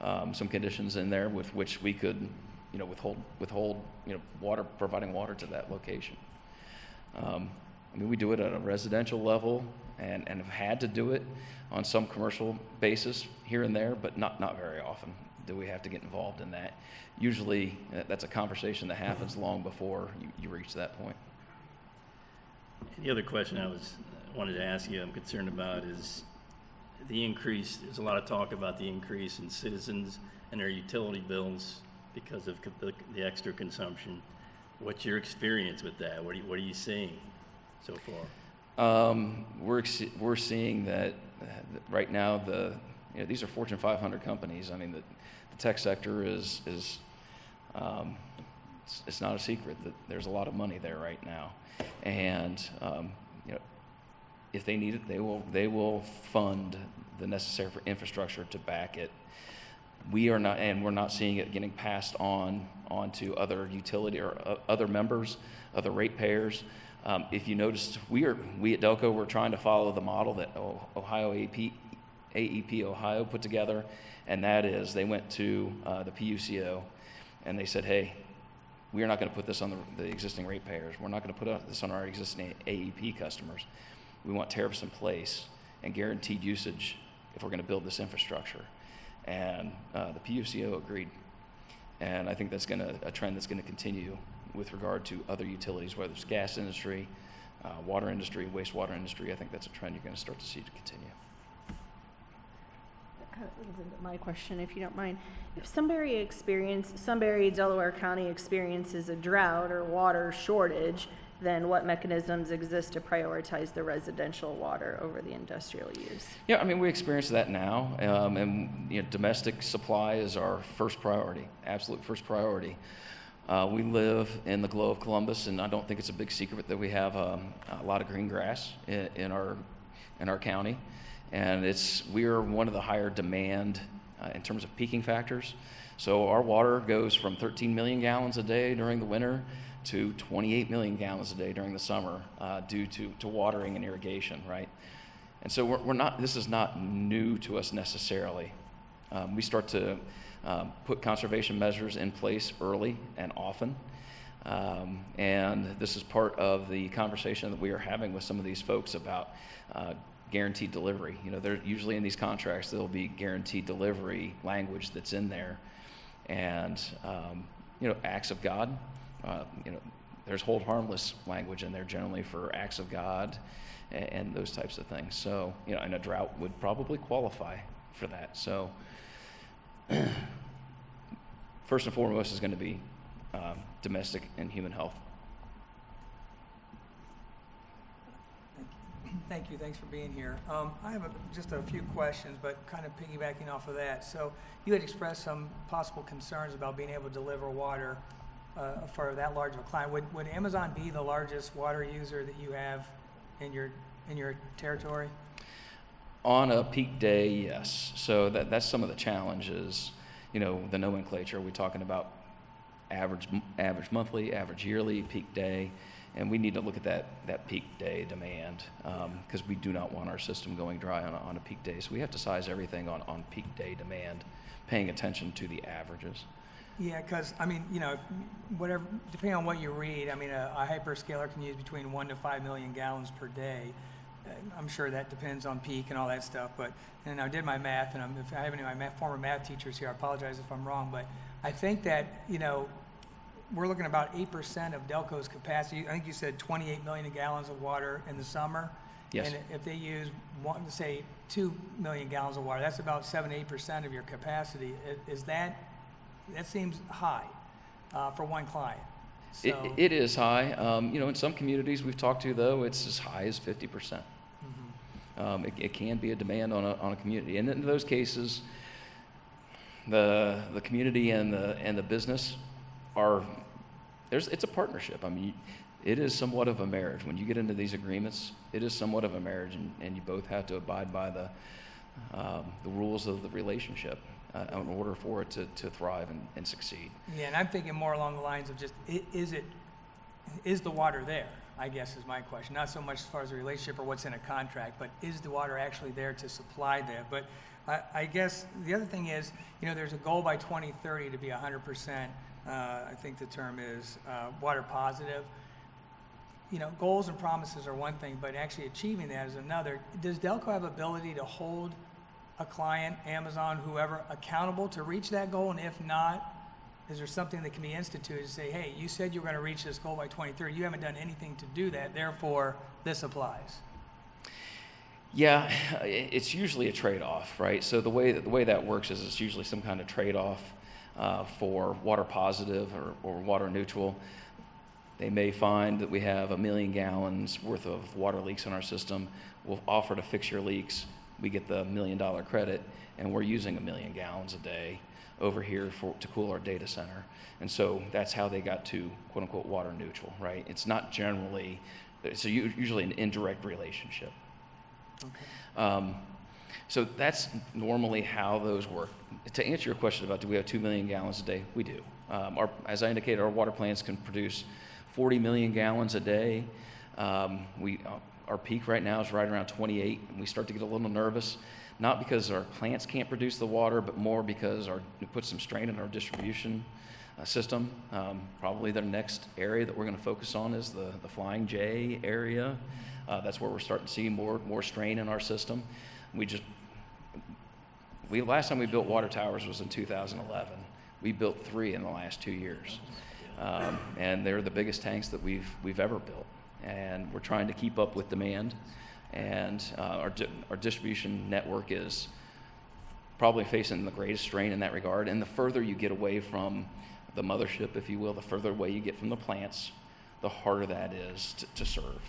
some conditions in there with which we could, withhold, providing water to that location. We do it at a residential level and have had to do it on some commercial basis here and there, but not very often do we have to get involved in that. Usually that's a conversation that happens long before you reach that point. The other question I wanted to ask you, I'm concerned about, is the increase. There's a lot of talk about the increase in citizens and their utility bills because of the extra consumption. What's your experience with that? What are you seeing so far? We're seeing that right now these are Fortune 500 companies. The tech sector is it's not a secret that there's a lot of money there right now, and if they need it, they will fund the necessary for infrastructure to back it. We're not seeing it getting passed on to other utility or other members, other ratepayers. If you noticed, we at Delco, we're trying to follow the model that Ohio AEP Ohio put together, and that is they went to the PUCO and they said, hey, we are not going to put this on the existing ratepayers. We're not going to put this on our existing AEP customers. We want tariffs in place and guaranteed usage if we're going to build this infrastructure. And the PUCO agreed. And I think that's a trend that's going to continue with regard to other utilities, whether it's gas industry, water industry, wastewater industry. I think that's a trend you're going to start to see to continue. That leads into my question, if you don't mind. If Sunbury, Delaware County experiences a drought or water shortage, then what mechanisms exist to prioritize the residential water over the industrial use? Yeah, I mean, we experience that now, and domestic supply is our first priority, absolute first priority. We live in the glow of Columbus, and I don't think it's a big secret that we have a lot of green grass in our county, and we are one of the higher demand in terms of peaking factors. So our water goes from 13 million gallons a day during the winter to 28 million gallons a day during the summer due to watering and irrigation, right? And so this is not new to us necessarily. We start to put conservation measures in place early and often. And this is part of the conversation that we are having with some of these folks about guaranteed delivery. They're usually in these contracts, there'll be guaranteed delivery language that's in there. And, acts of God, there's hold harmless language in there generally for acts of God and those types of things. So, and a drought would probably qualify for that. So, first and foremost is going to be domestic and human health. Thank you. Thanks for being here. I have just a few questions, but kind of piggybacking off of that. So you had expressed some possible concerns about being able to deliver water for that large of a client. Would Amazon be the largest water user that you have in your territory? On a peak day, yes. So that's some of the challenges. The nomenclature. We're talking about average monthly, average yearly, peak day. And we need to look at that peak day demand because we do not want our system going dry on a peak day. So we have to size everything on peak day demand, paying attention to the averages. Yeah, because, whatever, depending on what you read, a hyperscaler can use between 1 to 5 million gallons per day. I'm sure that depends on peak and all that stuff. And I did my math, and if I have any of my former math teachers here, I apologize if I'm wrong, but I think that, we're looking at about 8% of Delco's capacity. I think you said 28 million gallons of water in the summer. Yes. And if they use, say, 2 million gallons of water, that's about 7-8% of your capacity. That seems high for one client. So, it is high. In some communities we've talked to, though, it's as high as 50%. Mm-hmm. It can be a demand on a community. And in those cases, the community and the business it's a partnership. It is somewhat of a marriage. When you get into these agreements, it is somewhat of a marriage, and you both have to abide by the rules of the relationship in order for it to thrive and succeed. Yeah, and I'm thinking more along the lines of just, is the water there, I guess is my question. Not so much as far as the relationship or what's in a contract, but is the water actually there to supply that? But I guess the other thing is, there's a goal by 2030 to be 100%. I think the term is water positive. Goals and promises are one thing, but actually achieving that is another. Does Delco have ability to hold a client, Amazon, whoever, accountable to reach that goal? And if not, is there something that can be instituted to say, hey, you said you were going to reach this goal by 2030. You haven't done anything to do that. Therefore, this applies. Yeah, it's usually a trade-off, right? So the way that works is it's usually some kind of trade-off for water positive or water neutral. They may find that we have 1 million gallons worth of water leaks in our system. We'll offer to fix your leaks. We get the $1 million credit, and we're using 1 million gallons a day over here to cool our data center. And so that's how they got to quote unquote water neutral, right? It's not generally, it's usually an indirect relationship. Okay. So that's normally how those work. To answer your question about do we have 2 million gallons a day, we do. As I indicated, our water plants can produce 40 million gallons a day. Our peak right now is right around 28, and we start to get a little nervous, not because our plants can't produce the water, but more because it puts some strain on our distribution system. Probably the next area that we're going to focus on is the Flying J area. That's where we're starting to see more strain in our system. Last time we built water towers was in 2011. We built 3 in the last 2 years. And they're the biggest tanks that we've ever built. And we're trying to keep up with demand. And our distribution network is probably facing the greatest strain in that regard. And the further you get away from the mothership, if you will, the further away you get from the plants, the harder that is to serve.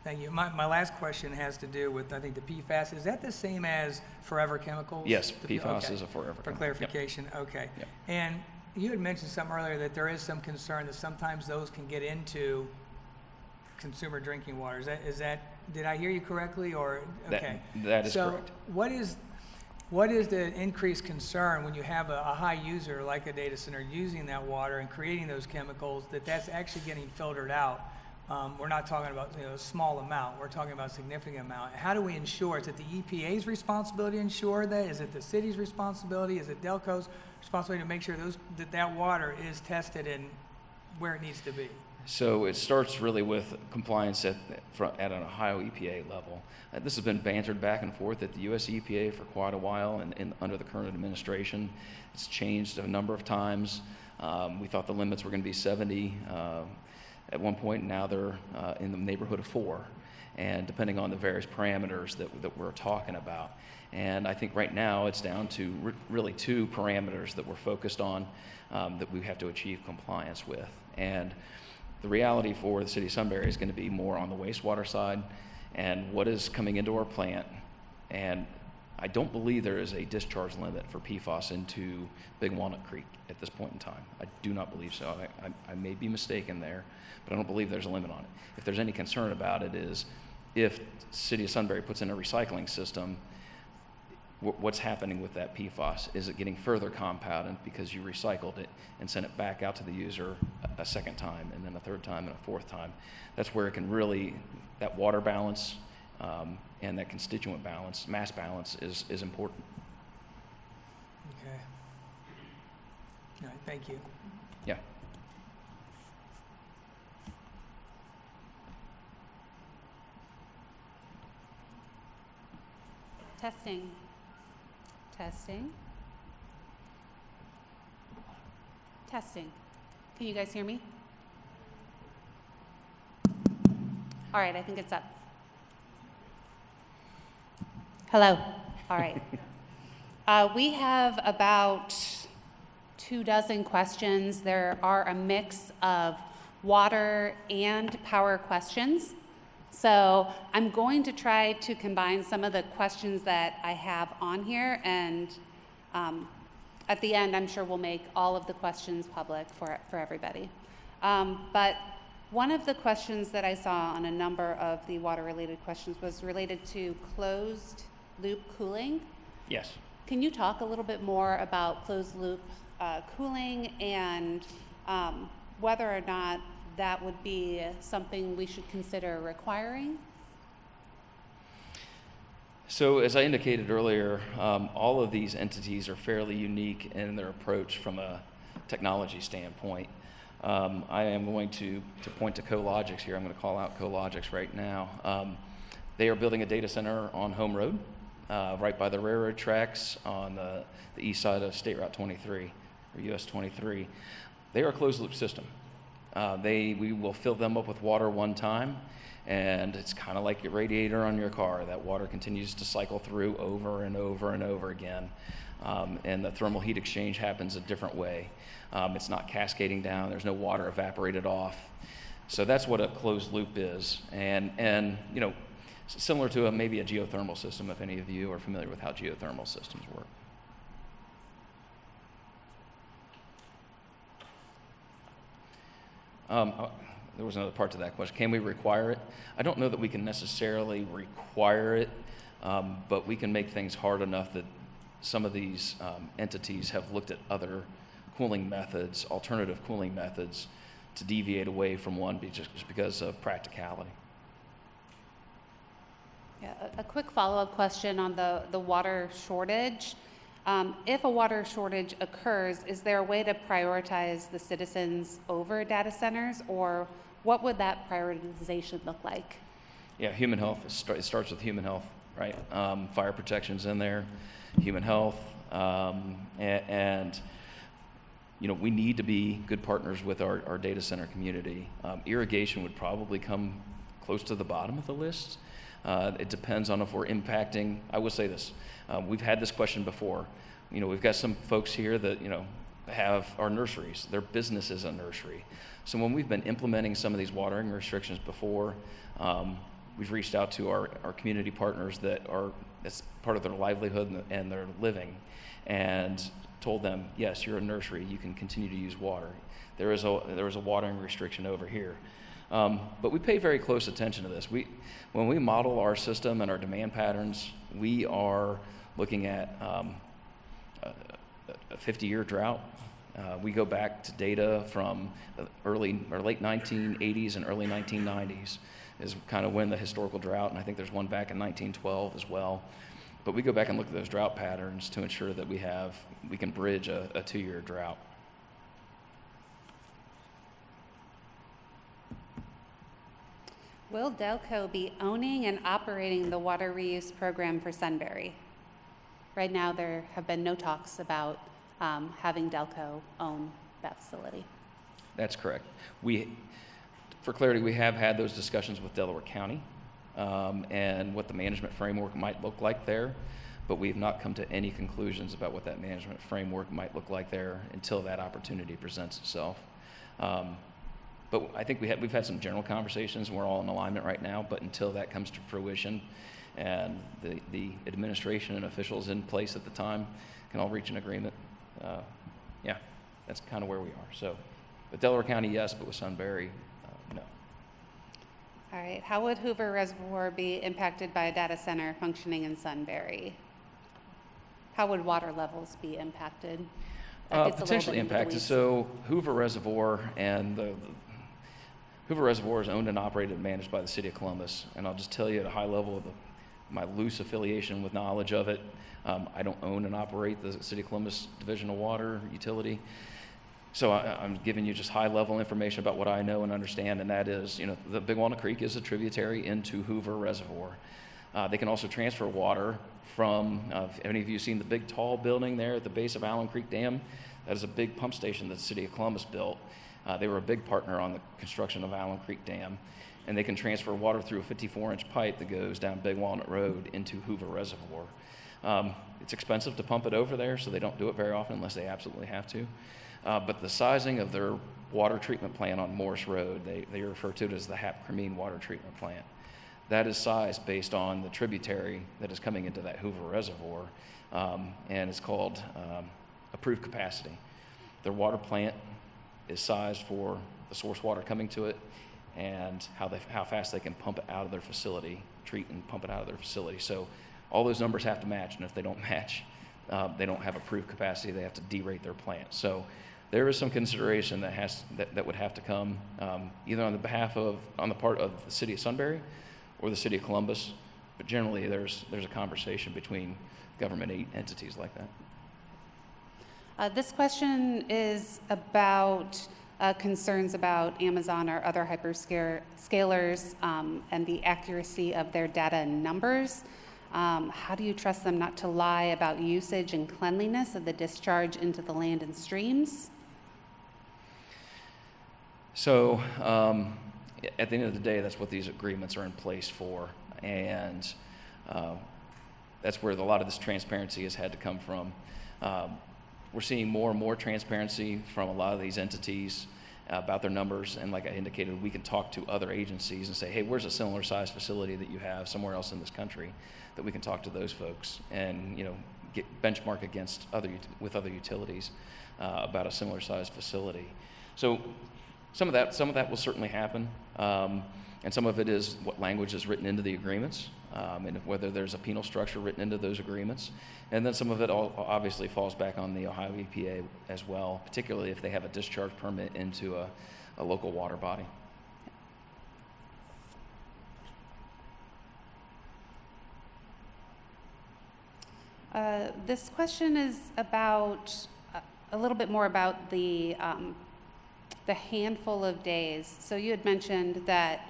Thank you. My last question has to do with, I think, the PFAS. Is that the same as forever chemicals? Yes, The PFAS okay. is a forever For chemical. clarification, okay. Yep. And you had mentioned something earlier that there is some concern that sometimes those can get into consumer drinking water. Is that did I hear you correctly, or okay? That is correct. So what is the increased concern when you have a high user like a data center using that water and creating those chemicals, that's actually getting filtered out? We're not talking about a small amount. We're talking about a significant amount. How do we ensure? Is it the EPA's responsibility to ensure that? Is it the city's responsibility? Is it Delco's responsibility to make sure that water is tested and where it needs to be? So it starts really with compliance at an Ohio EPA level. This has been bantered back and forth at the US EPA for quite a while, and under the current administration, it's changed a number of times. We thought the limits were going to be 70 at one point, and now they're in the neighborhood of 4, and depending on the various parameters that we're talking about. And I think right now it's down to really 2 parameters that we're focused on that we have to achieve compliance with. And the reality for the city of Sunbury is going to be more on the wastewater side and what is coming into our plant. And I don't believe there is a discharge limit for PFAS into Big Walnut Creek at this point in time. I do not believe so. I may be mistaken there, but I don't believe there's a limit on it. If there's any concern about it is if the city of Sunbury puts in a recycling system, what's happening with that PFAS? Is it getting further compounded because you recycled it and sent it back out to the user a second time, and then a third time, and a fourth time? That's where it can really, that water balance and that constituent balance, mass balance is important. Okay. All right, thank you. Yeah. Testing. Testing. Testing. Can you guys hear me? All right, I think it's up. Hello. All right. We have about 24 questions. There are a mix of water and power questions. So I'm going to try to combine some of the questions that I have on here, and at the end, I'm sure we'll make all of the questions public for everybody. But one of the questions that I saw on a number of the water-related questions was related to closed-loop cooling. Yes. Can you talk a little bit more about closed-loop cooling and whether or not that would be something we should consider requiring? So as I indicated earlier, all of these entities are fairly unique in their approach from a technology standpoint. I am going to point to Cologix here. I'm going to call out Cologix right now. They are building a data center on Home Road, right by the railroad tracks on the east side of State Route 23, or US 23. They are a closed-loop system. We will fill them up with water one time, and it's kind of like your radiator on your car. That water continues to cycle through over and over and over again, and the thermal heat exchange happens a different way. It's not cascading down. There's no water evaporated off. So that's what a closed loop is, and you know, similar to maybe a geothermal system, if any of you are familiar with how geothermal systems work. There was another part to that question. Can we require it? I don't know that we can necessarily require it, but we can make things hard enough that some of these entities have looked at other cooling methods, alternative cooling methods, to deviate away from one just because of practicality. Yeah, a quick follow-up question on the water shortage. If a water shortage occurs, is there a way to prioritize the citizens over data centers, or what would that prioritization look like? Yeah, human health. It starts with human health right? Fire protection's in there, human health, and you know, we need to be good partners with our data center community. Irrigation would probably come close to the bottom of the list. It depends on if we're impacting. I will say this, we've had this question before. You know, we've got some folks here that, you know, have our nurseries. Their business is a nursery. So when we've been implementing some of these watering restrictions before, we've reached out to our community partners that's part of their livelihood and their living, and told them, yes, you're a nursery, you can continue to use water. There is a watering restriction over here. But we pay very close attention to this. When we model our system and our demand patterns, we are looking at a 50-year drought. We go back to data from the late 1980s and early 1990s is kind of when the historical drought, and I think there's one back in 1912 as well. But we go back and look at those drought patterns to ensure that we can bridge a 2-year drought. Will Delco be owning and operating the water reuse program for Sunbury? Right now, there have been no talks about having Delco own that facility. That's correct. For clarity, we have had those discussions with Delaware County and what the management framework might look like there, but we've not come to any conclusions about what that management framework might look like there until that opportunity presents itself. But I think we've had some general conversations, and we're all in alignment right now, but until that comes to fruition and the administration and officials in place at the time can all reach an agreement, yeah, that's kind of where we are. So with Delaware County, yes, but with Sunbury, no. All right. How would Hoover Reservoir be impacted by a data center functioning in Sunbury? How would water levels be impacted? Potentially impacted. So Hoover Reservoir Hoover Reservoir is owned and operated and managed by the City of Columbus. And I'll just tell you at a high level of my loose affiliation with knowledge of it, I don't own and operate the City of Columbus Division of Water Utility. So I'm giving you just high-level information about what I know and understand, and that is, you know, the Big Walnut Creek is a tributary into Hoover Reservoir. They can also transfer water from, if any of you have seen the big tall building there at the base of Allen Creek Dam, that is a big pump station that the City of Columbus built. They were a big partner on the construction of Allen Creek Dam, and they can transfer water through a 54-inch pipe that goes down Big Walnut Road into Hoover Reservoir. It's expensive to pump it over there, so they don't do it very often unless they absolutely have to. But the sizing of their water treatment plant on Morse Road, they refer to it as the Hap-Cremine water treatment plant. That is sized based on the tributary that is coming into that Hoover Reservoir, and it's called approved capacity. Their water plant is sized for the source water coming to it and how fast they can pump it out of their facility, treat and pump it out of their facility. So all those numbers have to match, and if they don't match, they don't have approved capacity. They have to derate their plant. So there is some consideration that would have to come either on the part of the City of Sunbury or the City of Columbus. But generally, there's a conversation between government entities like that. This question is about concerns about Amazon or other hyperscalers and the accuracy of their data and numbers. How do you trust them not to lie about usage and cleanliness of the discharge into the land and streams? So at the end of the day, that's what these agreements are in place for, and that's where a lot of this transparency has had to come from. We're seeing more and more transparency from a lot of these entities about their numbers, and like I indicated, we can talk to other agencies and say, hey, where's a similar size facility that you have somewhere else in this country, that we can talk to those folks and, you know, get benchmark against other utilities about a similar size facility. So some of that will certainly happen, and some of it is what language is written into the agreements, and whether there's a penal structure written into those agreements. And then some of it obviously falls back on the Ohio EPA as well, particularly if they have a discharge permit into a local water body. This question is about a little bit more about the handful of days. So you had mentioned that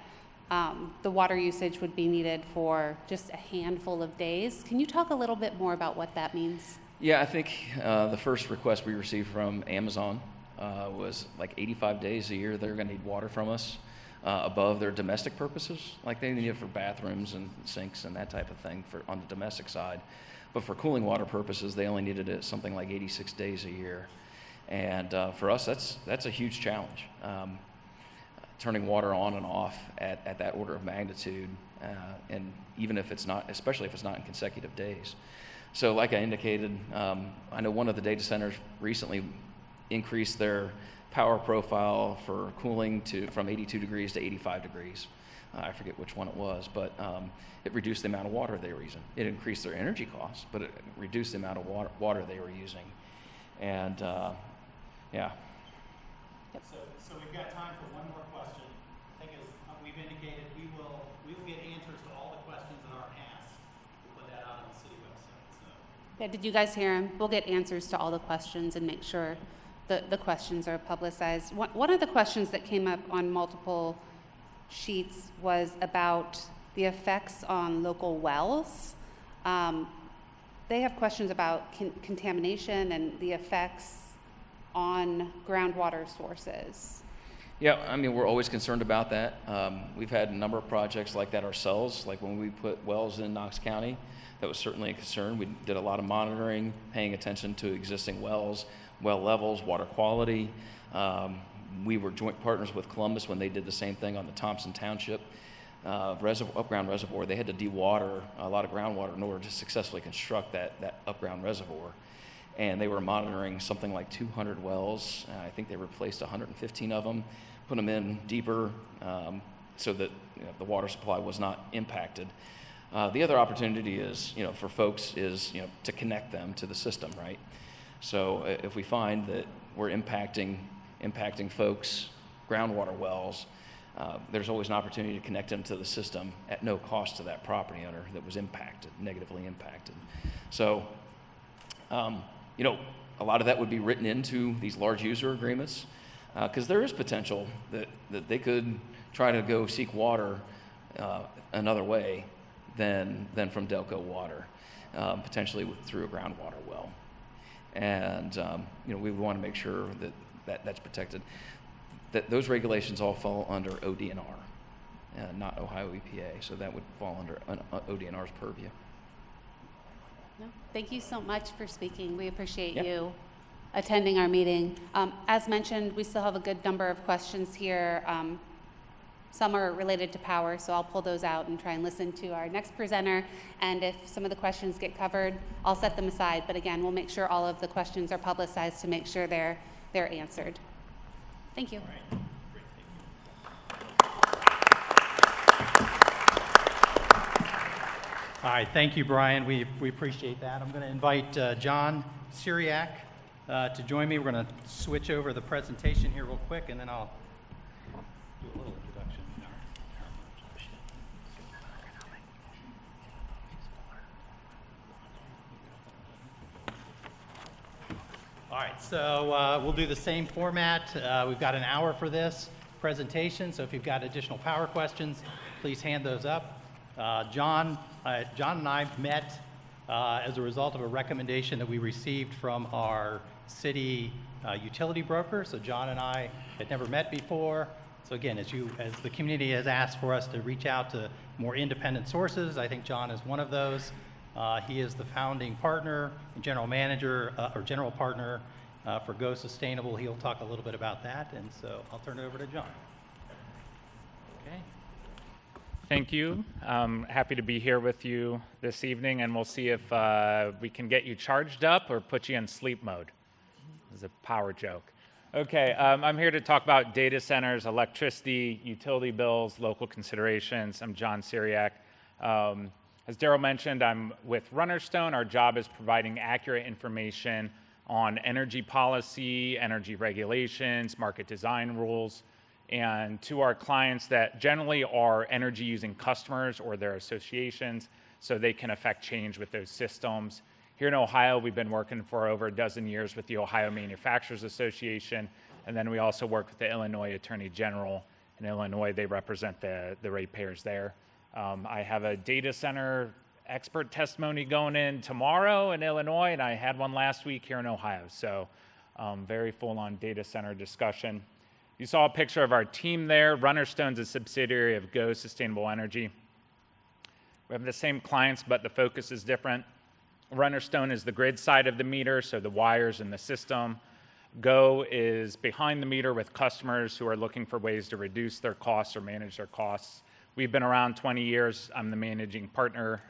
the water usage would be needed for just a handful of days. Can you talk a little bit more about what that means? Yeah, I think the first request we received from Amazon was like 85 days a year they're going to need water from us above their domestic purposes. Like they need it for bathrooms and sinks and that type of thing for on the domestic side. But for cooling water purposes, they only needed it something like 86 days a year. And for us, that's a huge challenge. Turning water on and off at that order of magnitude, and even if it's not, especially if it's not in consecutive days. So like I indicated, I know one of the data centers recently increased their power profile for cooling from 82 degrees to 85 degrees. I forget which one it was, but it reduced the amount of water they were using. It increased their energy costs, but it reduced the amount of water they were using. And yeah. So we've got time for one more question. I think as we've indicated, we will get answers to all the questions that are asked. We'll put that out on the city website. So. Yeah, did you guys hear him? We'll get answers to all the questions and make sure the questions are publicized. One of the questions that came up on multiple sheets was about the effects on local wells. They have questions about contamination and the effects on groundwater sources. Yeah, I mean, we're always concerned about that. We've had a number of projects like that ourselves, like when we put wells in Knox County, that was certainly a concern. We did a lot of monitoring, paying attention to existing wells, well levels, water quality. We were joint partners with Columbus when they did the same thing on the Thompson Township upground reservoir. They had to dewater a lot of groundwater in order to successfully construct that upground reservoir. And they were monitoring something like 200 wells. I think they replaced 115 of them, put them in deeper so that the water supply was not impacted. The other opportunity is, for folks is, to connect them to the system, right? So if we find that we're impacting folks' groundwater wells, there's always an opportunity to connect them to the system at no cost to that property owner that was negatively impacted. So, a lot of that would be written into these large user agreements because there is potential that they could try to go seek water another way than from Delco water, potentially through a groundwater well. And we would want to make sure that that's protected. That those regulations all fall under ODNR, not Ohio EPA. So that would fall under ODNR's purview. No, thank you so much for speaking. We appreciate you attending our meeting. As mentioned, we still have a good number of questions here. Some are related to power, so I'll pull those out and try and listen to our next presenter. And if some of the questions get covered, I'll set them aside. But again, we'll make sure all of the questions are publicized to make sure they're answered. Thank you. All right. All right, thank you, Brian. We appreciate that. I'm going to invite John Syriac to join me. We're going to switch over the presentation here real quick, and then I'll do a little introduction. All right, so we'll do the same format. We've got an hour for this presentation, so if you've got additional power questions, please hand those up. John and I met as a result of a recommendation that we received from our city utility broker. So John and I had never met before. So again, as the community has asked for us to reach out to more independent sources, I think John is one of those. He is the founding partner and general manager or general partner for Go Sustainable. He'll talk a little bit about that, and so I'll turn it over to John. Okay. Thank you. Happy to be here with you this evening, and we'll see if we can get you charged up or put you in sleep mode. It's a power joke. Okay, I'm here to talk about data centers, electricity, utility bills, local considerations. I'm John Syriac. As Daryl mentioned, I'm with Runnerstone. Our job is providing accurate information on energy policy, energy regulations, market design rules, and to our clients that generally are energy using customers or their associations, so they can affect change with those systems. Here in Ohio, we've been working for over a dozen years with the Ohio Manufacturers Association, and then we also work with the Illinois Attorney General In Illinois, they represent the ratepayers there. I have a data center expert testimony going in tomorrow in Illinois, and I had one last week here in Ohio. So very full-on data center discussion. You saw a picture of our team there. Runnerstone's a subsidiary of Go Sustainable Energy. We have the same clients, but the focus is different. Runnerstone is the grid side of the meter, so the wires in the system. Go is behind the meter with customers who are looking for ways to reduce their costs or manage their costs. We've been around 20 years. I'm the managing partner.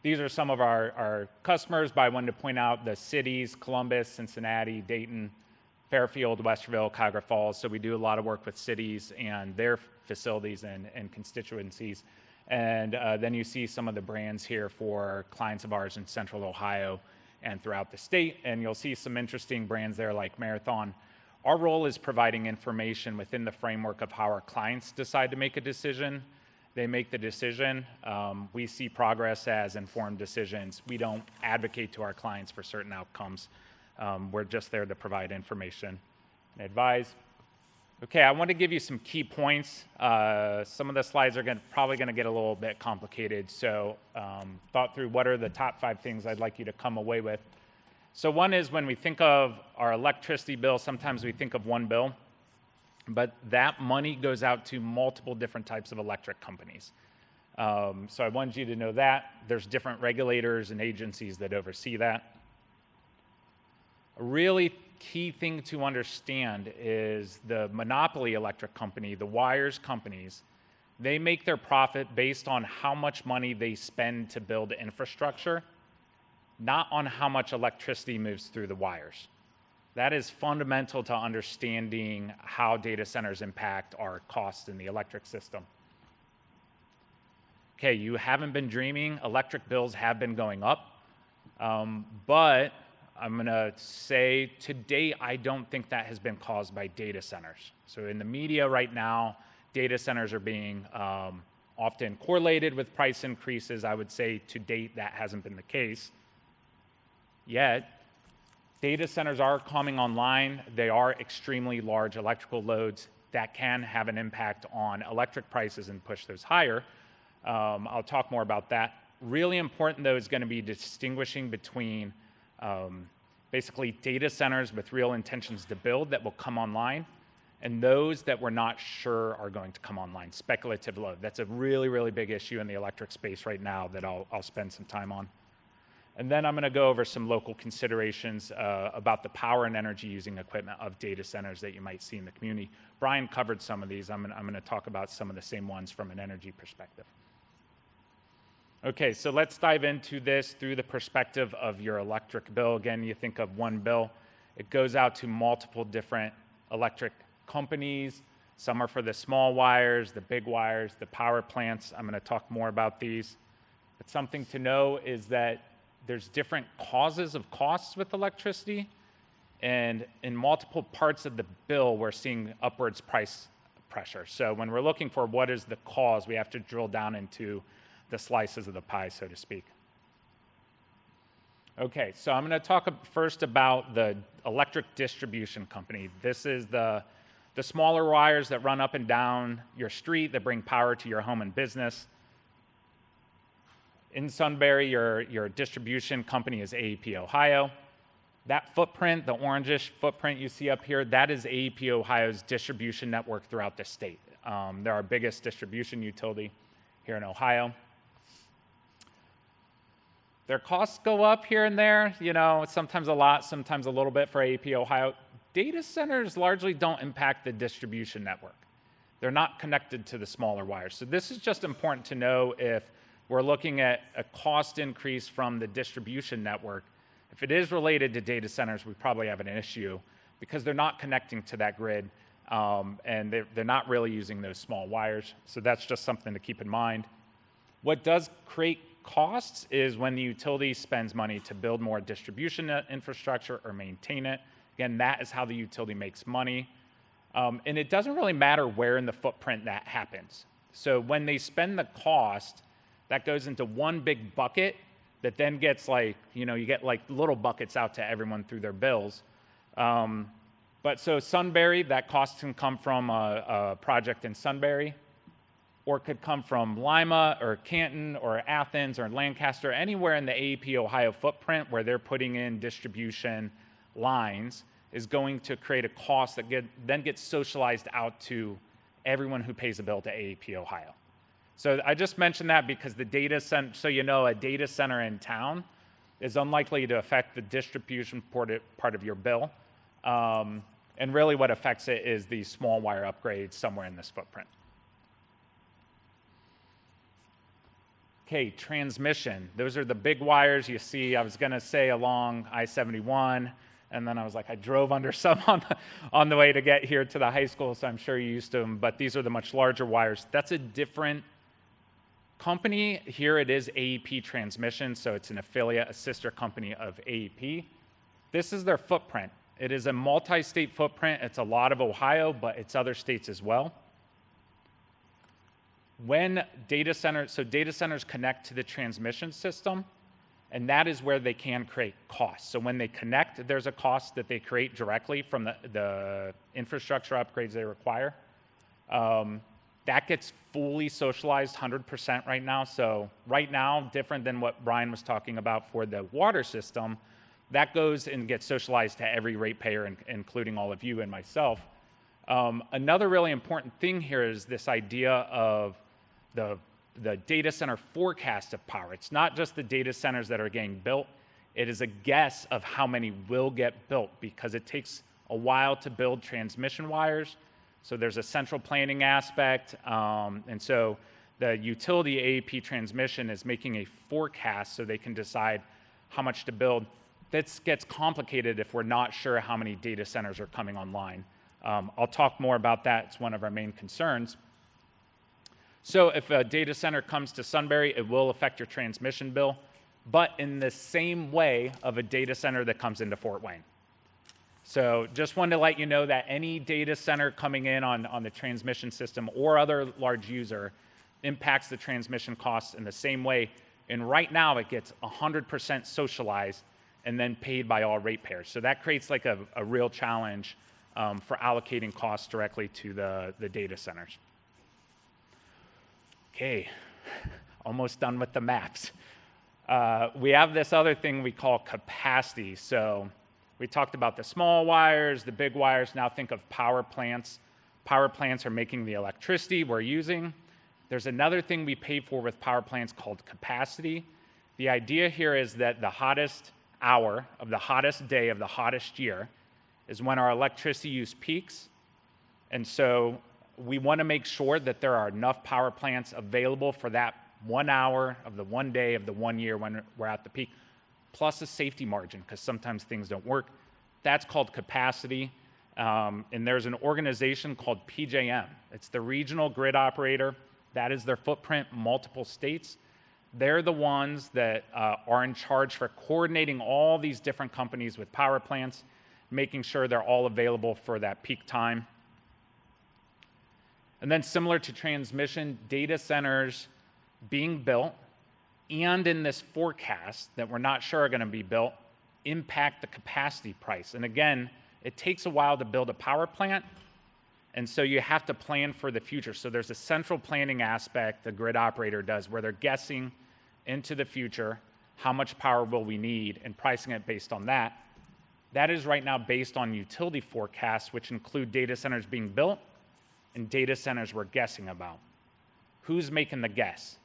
These are some of our customers, but I wanted to point out the cities: Columbus, Cincinnati, Dayton, Fairfield, Westerville, Cuyahoga Falls. So we do a lot of work with cities and their facilities and constituencies. And then you see some of the brands here for clients of ours in Central Ohio and throughout the state. And you'll see some interesting brands there like Marathon. Our role is providing information within the framework of how our clients decide to make a decision. They make the decision. We see progress as informed decisions. We don't advocate to our clients for certain outcomes. We're just there to provide information and advise. Okay, I want to give you some key points. Some of the slides are probably going to get a little bit complicated, so thought through what are the top 5 things I'd like you to come away with. So one is when we think of our electricity bill, sometimes we think of one bill, but that money goes out to multiple different types of electric companies. So I wanted you to know that. There's different regulators and agencies that oversee that. A really key thing to understand is the monopoly electric company, the wires companies, they make their profit based on how much money they spend to build infrastructure, not on how much electricity moves through the wires. That is fundamental to understanding how data centers impact our costs in the electric system. Okay, you haven't been dreaming. Electric bills have been going up, but I'm going to say to date, I don't think that has been caused by data centers. So in the media right now, data centers are being often correlated with price increases. I would say to date, that hasn't been the case yet. Data centers are coming online. They are extremely large electrical loads that can have an impact on electric prices and push those higher. I'll talk more about that. Really important, though, is going to be distinguishing between basically data centers with real intentions to build that will come online and those that we're not sure are going to come online, speculative load. That's a really, really big issue in the electric space right now that I'll spend some time on. And then I'm going to go over some local considerations about the power and energy using equipment of data centers that you might see in the community. Brian covered some of these. I'm going to talk about some of the same ones from an energy perspective. Okay, so let's dive into this through the perspective of your electric bill. Again, you think of one bill. It goes out to multiple different electric companies. Some are for the small wires, the big wires, the power plants. I'm going to talk more about these. But something to know is that there's different causes of costs with electricity. And in multiple parts of the bill, we're seeing upwards price pressure. So when we're looking for what is the cause, we have to drill down into the slices of the pie, so to speak. Okay, so I'm going to talk first about the electric distribution company. This is the smaller wires that run up and down your street that bring power to your home and business. In Sunbury, your distribution company is AEP Ohio. That footprint, the orangish footprint you see up here, that is AEP Ohio's distribution network throughout the state. They're our biggest distribution utility here in Ohio. Their costs go up here and there, sometimes a lot, sometimes a little bit for AEP Ohio. Data centers largely don't impact the distribution network. They're not connected to the smaller wires. So this is just important to know if we're looking at a cost increase from the distribution network. If it is related to data centers, we probably have an issue because they're not connecting to that grid and they're not really using those small wires. So that's just something to keep in mind. What does create costs is when the utility spends money to build more distribution infrastructure or maintain it. Again, that is how the utility makes money. And it doesn't really matter where in the footprint that happens. So when they spend the cost, that goes into one big bucket that then gets you get like little buckets out to everyone through their bills. But But so Sunbury, that cost can come from a project in Sunbury, or it could come from Lima or Canton or Athens or Lancaster, anywhere in the AEP Ohio footprint where they're putting in distribution lines is going to create a cost that then gets socialized out to everyone who pays a bill to AEP Ohio. So I just mentioned that because the data center, so you know, a data center in town is unlikely to affect the distribution part of your bill. And really what affects it is the small wire upgrades somewhere in this footprint. Okay, transmission. Those are the big wires you see. I was going to say along I-71, and then I was like, I drove under some on the way to get here to the high school, so I'm sure you're used to them, but these are the much larger wires. That's a different company. Here it is AEP Transmission, so it's an affiliate, a sister company of AEP. This is their footprint. It is a multi-state footprint. It's a lot of Ohio, but it's other states as well. When data centers connect to the transmission system, and that is where they can create costs. So when they connect, there's a cost that they create directly from the infrastructure upgrades they require. That gets fully socialized 100% right now. So right now, different than what Brian was talking about for the water system, that goes and gets socialized to every ratepayer, including all of you and myself. Another really important thing here is this idea of the data center forecast of power. It's not just the data centers that are getting built. It is a guess of how many will get built because it takes a while to build transmission wires. So there's a central planning aspect. And so the utility AEP transmission is making a forecast so they can decide how much to build. This gets complicated if we're not sure how many data centers are coming online. I'll talk more about that. It's one of our main concerns. So if a data center comes to Sunbury, it will affect your transmission bill, but in the same way of a data center that comes into Fort Wayne. So just wanted to let you know that any data center coming in on the transmission system or other large user impacts the transmission costs in the same way. And right now it gets 100% socialized and then paid by all ratepayers. So that creates like a real challenge for allocating costs directly to the data centers. Okay, almost done with the maps. We have this other thing we call capacity. So we talked about the small wires, the big wires. Now think of power plants. Power plants are making the electricity we're using. There's another thing we pay for with power plants called capacity. The idea here is that the hottest hour of the hottest day of the hottest year is when our electricity use peaks. And so we want to make sure that there are enough power plants available for that 1 hour of the 1 day of the 1 year when we're at the peak, plus a safety margin, because sometimes things don't work. That's called capacity. And there's an organization called PJM. It's the regional grid operator. That is their footprint, multiple states. They're the ones that are in charge for coordinating all these different companies with power plants, making sure they're all available for that peak time. And then similar to transmission, data centers being built and in this forecast that we're not sure are going to be built impact the capacity price. And again, it takes a while to build a power plant, and so you have to plan for the future. So there's a central planning aspect the grid operator does where they're guessing into the future how much power will we need and pricing it based on that. That is right now based on utility forecasts, which include data centers being built and data centers we're guessing about. Who's making the guess?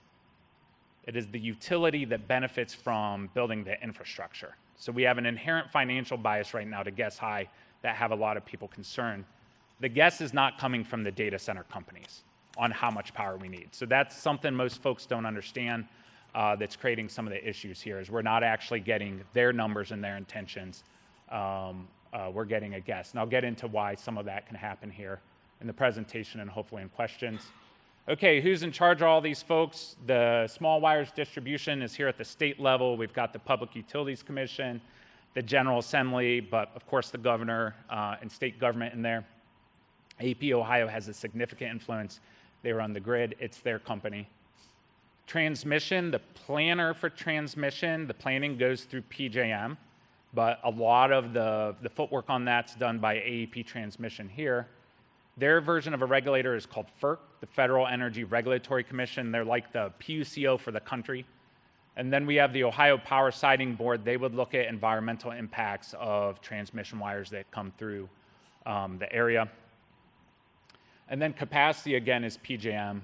It is the utility that benefits from building the infrastructure. So we have an inherent financial bias right now to guess high that have a lot of people concerned. The guess is not coming from the data center companies on how much power we need. So that's something most folks don't understand that's creating some of the issues here is we're not actually getting their numbers and their intentions. We're getting a guess. And I'll get into why some of that can happen here in the presentation and hopefully in questions. Okay, who's in charge of all these folks? The small wires distribution is here at the state level. We've got the Public Utilities Commission, the General Assembly, but of course the governor and state government in there. AEP Ohio has a significant influence. They run the grid. It's their company. Transmission, the planner for transmission, the planning goes through PJM. but a lot of the footwork on that's done by AEP Transmission here. Their version of a regulator is called FERC, the Federal Energy Regulatory Commission. They're like the PUCO for the country. And then we have the Ohio Power Siting Board. They would look at environmental impacts of transmission wires that come through the area. And then capacity, again, is PJM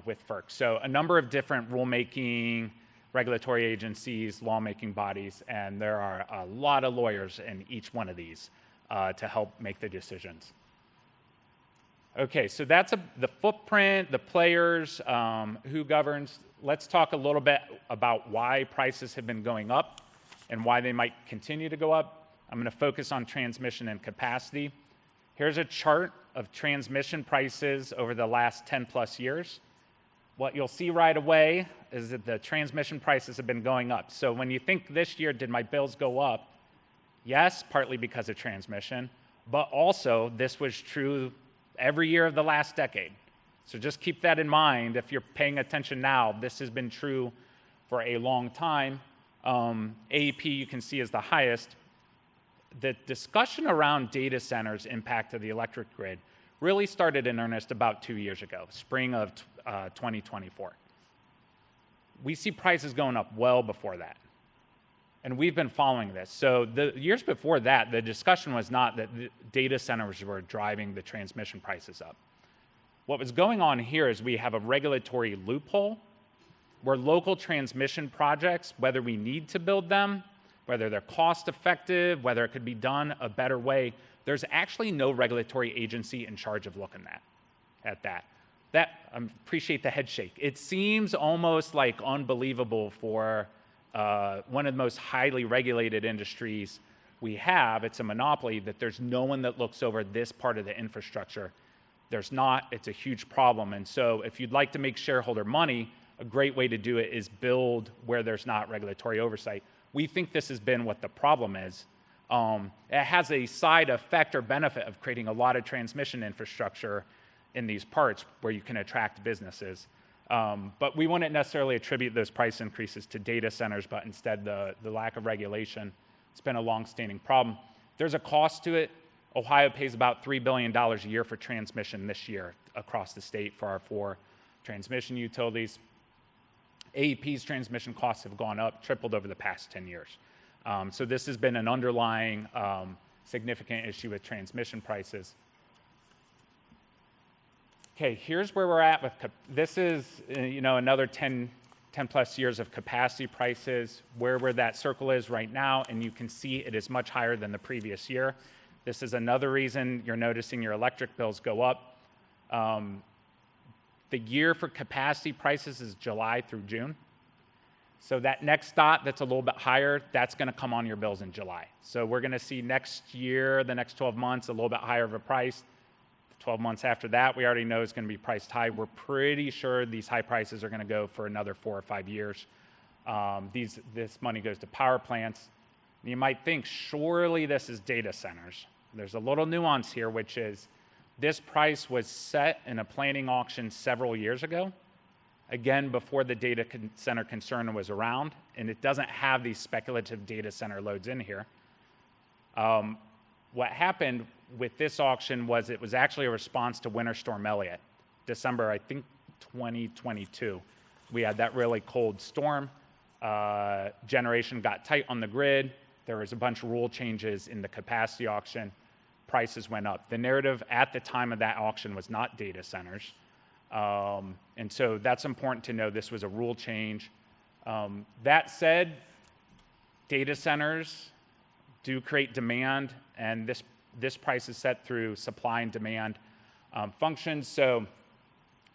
with FERC. So a number of different rulemaking, regulatory agencies, lawmaking bodies, and there are a lot of lawyers in each one of these to help make the decisions. Okay, so that's the footprint, the players, who governs. Let's talk a little bit about why prices have been going up and why they might continue to go up. I'm going to focus on transmission and capacity. Here's a chart of transmission prices over the last 10 plus years. What you'll see right away is that the transmission prices have been going up. So when you think this year, did my bills go up? Yes, partly because of transmission, but also this was true every year of the last decade. So just keep that in mind. If you're paying attention now, this has been true for a long time. AEP, you can see, is the highest. The discussion around data centers' impact to the electric grid really started in earnest about 2 years ago, spring of 2024. We see prices going up well before that. And we've been following this. So the years before that, the discussion was not that the data centers were driving the transmission prices up. What was going on here is we have a regulatory loophole where local transmission projects, whether we need to build them, whether they're cost effective, whether it could be done a better way, there's actually no regulatory agency in charge of looking at that. I appreciate the head shake. It seems almost like unbelievable for one of the most highly regulated industries we have. It's a monopoly that there's no one that looks over this part of the infrastructure. There's not. It's a huge problem. And so if you'd like to make shareholder money, a great way to do it is build where there's not regulatory oversight. We think this has been what the problem is. It has a side effect or benefit of creating a lot of transmission infrastructure in these parts where you can attract businesses. But we wouldn't necessarily attribute those price increases to data centers, but instead the lack of regulation. It's been a long-standing problem. There's a cost to it. Ohio pays about $3 billion a year for transmission this year across the state for our 4 transmission utilities. AEP's transmission costs have gone up, tripled over the past 10 years. So this has been an underlying significant issue with transmission prices. Okay, here's where we're at with, this is another 10 plus years of capacity prices, where that circle is right now, and you can see it is much higher than the previous year. This is another reason you're noticing your electric bills go up. The year for capacity prices is July through June. So that next dot that's a little bit higher, that's going to come on your bills in July. So we're going to see next year, the next 12 months, a little bit higher of a price. 12 months after that, we already know it's going to be priced high. We're pretty sure these high prices are going to go for another 4 or 5 years. This money goes to power plants. You might think, surely this is data centers. There's a little nuance here, which is this price was set in a planning auction several years ago, again, before the data center concern was around, and it doesn't have these speculative data center loads in here. What happened with this auction was it was actually a response to Winter Storm Elliott, December, I think, 2022. We had that really cold storm. Generation got tight on the grid. There was a bunch of rule changes in the capacity auction. Prices went up. The narrative at the time of that auction was not data centers. And so that's important to know. This was a rule change. That said, data centers do create demand, and this price is set through supply and demand functions. So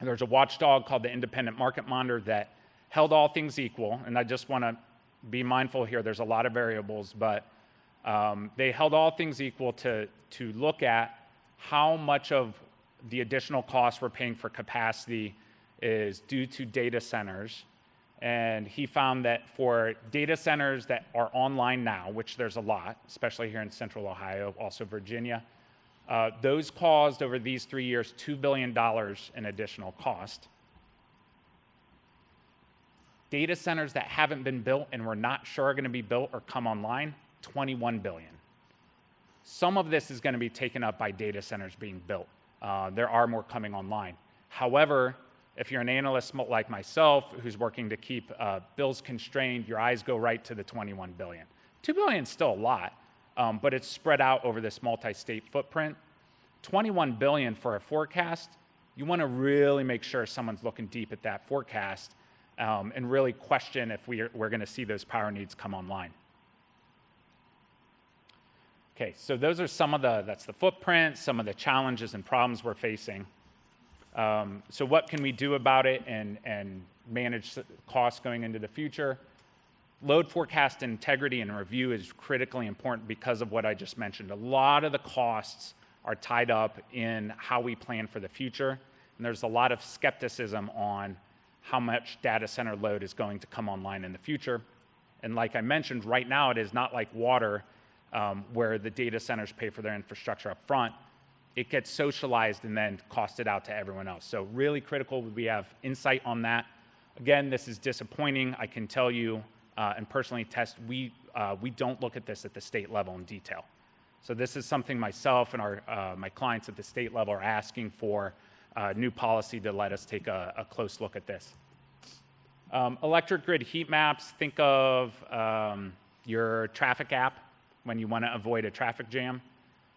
there's a watchdog called the Independent Market Monitor that held all things equal, and I just want to be mindful here, there's a lot of variables, but they held all things equal to look at how much of the additional costs we're paying for capacity is due to data centers. And he found that for data centers that are online now, which there's a lot, especially here in Central Ohio, also Virginia, those caused over these 3 years $2 billion in additional cost. Data centers that haven't been built and we're not sure are going to be built or come online, $21 billion. Some of this is going to be taken up by data centers being built. There are more coming online. However, if you're an analyst like myself who's working to keep bills constrained, your eyes go right to the $21 billion. $2 billion is still a lot, but it's spread out over this multi-state footprint. $21 billion for a forecast, you want to really make sure someone's looking deep at that forecast and really question if we're going to see those power needs come online. Okay, so those are that's the footprint, some of the challenges and problems we're facing. So what can we do about it and manage costs going into the future? Load forecast integrity and review is critically important because of what I just mentioned. A lot of the costs are tied up in how we plan for the future, and there's a lot of skepticism on how much data center load is going to come online in the future. And like I mentioned, right now it is not like water, where the data centers pay for their infrastructure up front. It gets socialized and then costed out to everyone else. So really critical we have insight on that. Again, this is disappointing. I can tell you and personally attest, we don't look at this at the state level in detail. So this is something myself and my clients at the state level are asking for new policy to let us take a close look at this. Electric grid heat maps, think of your traffic app when you want to avoid a traffic jam.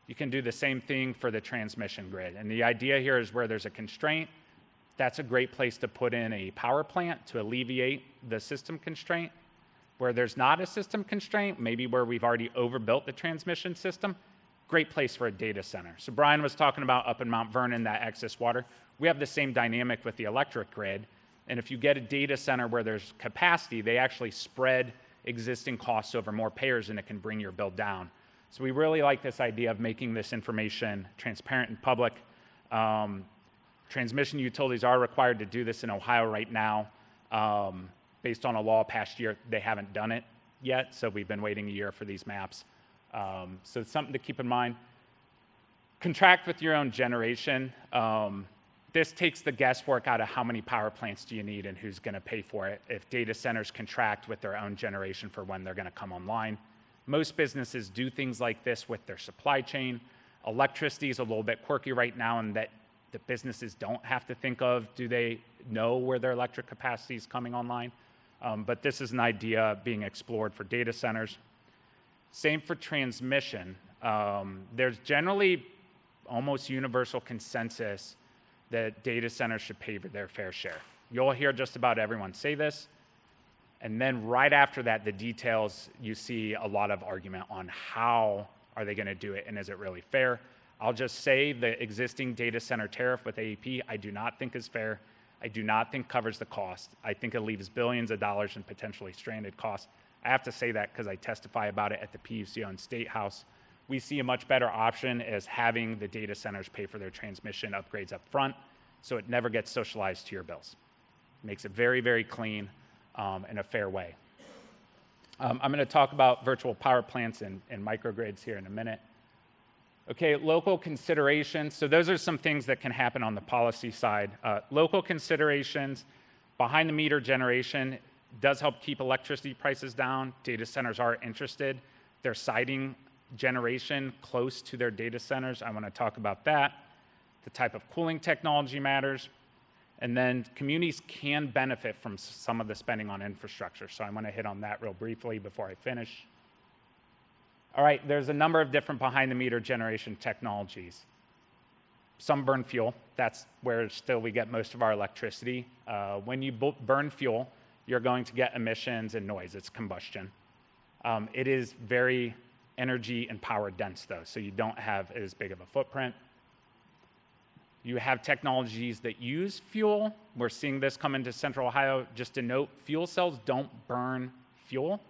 You can do the same thing for the transmission grid. And the idea here is where there's a constraint, that's a great place to put in a power plant to alleviate the system constraint. Where there's not a system constraint, maybe where we've already overbuilt the transmission system, great place for a data center. So Brian was talking about up in Mount Vernon, that excess water. We have the same dynamic with the electric grid. And if you get a data center where there's capacity, they actually spread existing costs over more payers and it can bring your bill down. So we really like this idea of making this information transparent and public. Transmission utilities are required to do this in Ohio right now. Based on a law past year, they haven't done it yet, so we've been waiting a year for these maps. So it's something to keep in mind. Contract with your own generation. This takes the guesswork out of how many power plants do you need and who's going to pay for it if data centers contract with their own generation for when they're going to come online. Most businesses do things like this with their supply chain. Electricity is a little bit quirky right now in that the businesses don't have to think of, do they know where their electric capacity is coming online? But this is an idea being explored for data centers. Same for transmission. There's generally almost universal consensus that data centers should pay for their fair share. You'll hear just about everyone say this. And then right after that, the details, you see a lot of argument on how are they going to do it and is it really fair? I'll just say the existing data center tariff with AEP, I do not think is fair. I do not think covers the cost. I think it leaves billions of dollars in potentially stranded costs. I have to say that because I testify about it at the PUCO and State House. We see a much better option as having the data centers pay for their transmission upgrades up front, so it never gets socialized to your bills. Makes it very, very clean in a fair way. I'm going to talk about virtual power plants and microgrids here in a minute. Okay, local considerations. So those are some things that can happen on the policy side. Local considerations, behind the meter generation does help keep electricity prices down. Data centers are interested. They're siting generation close to their data centers. I want to talk about that. The type of cooling technology matters. And then communities can benefit from some of the spending on infrastructure. So I want to hit on that real briefly before I finish. All right, there's a number of different behind-the-meter generation technologies. Some burn fuel. That's where still we get most of our electricity. When you burn fuel, you're going to get emissions and noise. It's combustion. It is very energy and power dense, though, so you don't have as big of a footprint. You have technologies that use fuel. We're seeing this come into Central Ohio. Just to note, fuel cells don't burn fuel.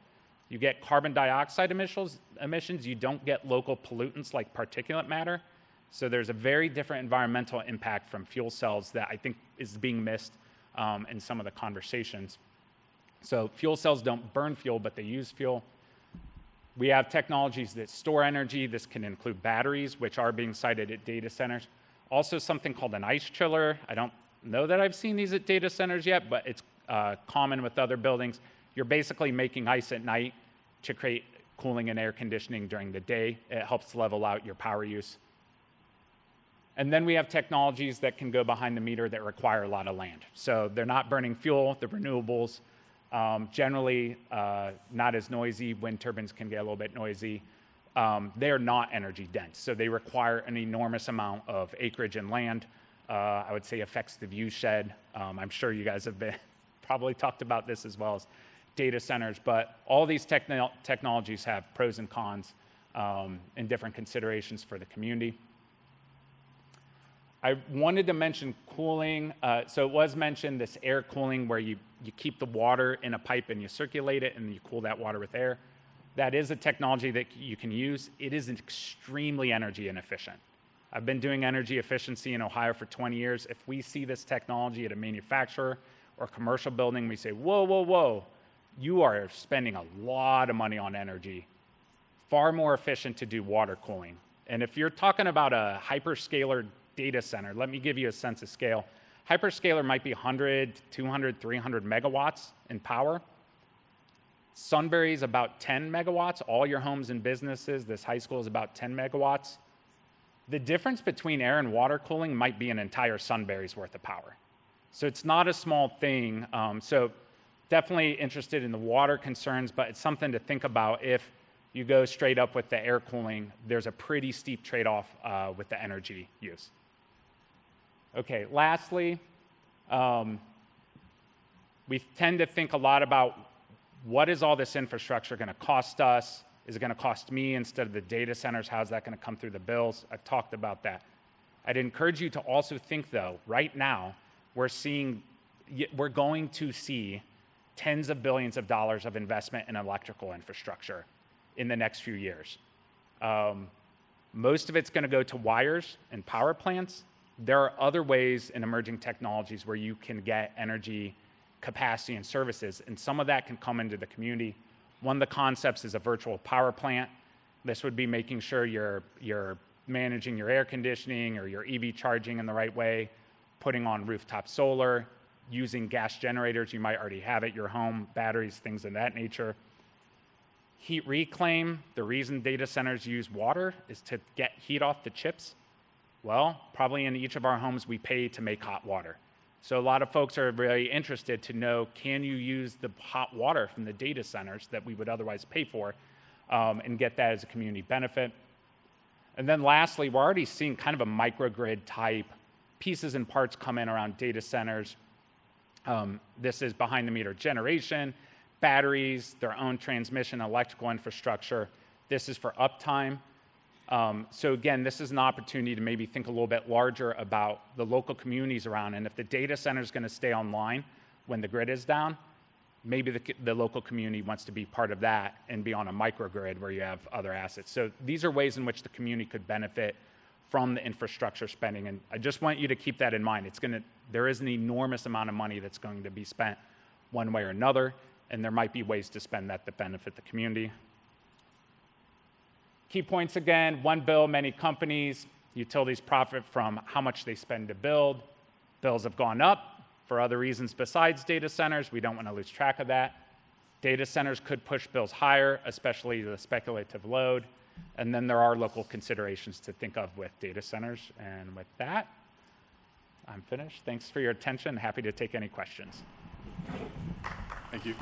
You get carbon dioxide emissions. You don't get local pollutants like particulate matter. So there's a very different environmental impact from fuel cells that I think is being missed in some of the conversations. So fuel cells don't burn fuel, but they use fuel. We have technologies that store energy. This can include batteries, which are being cited at data centers. Also something called an ice chiller. I don't know that I've seen these at data centers yet, but it's common with other buildings. You're basically making ice at night to create cooling and air conditioning during the day. It helps level out your power use. And then we have technologies that can go behind the meter that require a lot of land. So they're not burning fuel, they're renewables. Generally, not as noisy. Wind turbines can get a little bit noisy. They are not energy dense, so they require an enormous amount of acreage and land. I would say affects the view shed. I'm sure you guys have been probably talked about this as well as data centers, but all these technologies have pros and cons and different considerations for the community. I wanted to mention cooling. So it was mentioned this air cooling where you keep the water in a pipe and you circulate it and you cool that water with air. That is a technology that you can use. It is extremely energy inefficient. I've been doing energy efficiency in Ohio for 20 years. If we see this technology at a manufacturer or commercial building, we say, whoa, whoa, whoa, you are spending a lot of money on energy. Far more efficient to do water cooling. And if you're talking about a hyperscaler data center, let me give you a sense of scale. Hyperscaler might be 100, 200, 300 megawatts in power. Sunbury is about 10 megawatts. All your homes and businesses, this high school is about 10 megawatts. The difference between air and water cooling might be an entire Sunbury's worth of power. So it's not a small thing. So definitely interested in the water concerns, but it's something to think about. If you go straight up with the air cooling, there's a pretty steep trade-off with the energy use. Okay, lastly, we tend to think a lot about what is all this infrastructure going to cost us? Is it going to cost me instead of the data centers? How's that going to come through the bills? I've talked about that. I'd encourage you to also think, though, right now, we're going to see tens of billions of dollars of investment in electrical infrastructure in the next few years. Most of it's going to go to wires and power plants. There are other ways in emerging technologies where you can get energy capacity and services, and some of that can come into the community. One of the concepts is a virtual power plant. This would be making sure you're managing your air conditioning or your EV charging in the right way, putting on rooftop solar, using gas generators you might already have at your home, batteries, things of that nature. Heat reclaim, the reason data centers use water is to get heat off the chips. Well, probably in each of our homes we pay to make hot water. So a lot of folks are very interested to know, can you use the hot water from the data centers that we would otherwise pay for and get that as a community benefit? And then lastly, we're already seeing kind of a microgrid type pieces and parts come in around data centers. This is behind the meter generation, batteries, their own transmission, electrical infrastructure. This is for uptime. So again, this is an opportunity to maybe think a little bit larger about the local communities around, and if the data center is going to stay online when the grid is down, maybe the local community wants to be part of that and be on a microgrid where you have other assets. So these are ways in which the community could benefit from the infrastructure spending, and I just want you to keep that in mind. There is an enormous amount of money that's going to be spent one way or another, and there might be ways to spend that that benefit the community. Key points again, one bill, many companies. Utilities profit from how much they spend to build. Bills have gone up for other reasons besides data centers. We don't want to lose track of that. Data centers could push bills higher, especially the speculative load. And then there are local considerations to think of with data centers. And with that, I'm finished. Thanks for your attention. Happy to take any questions. Thank you.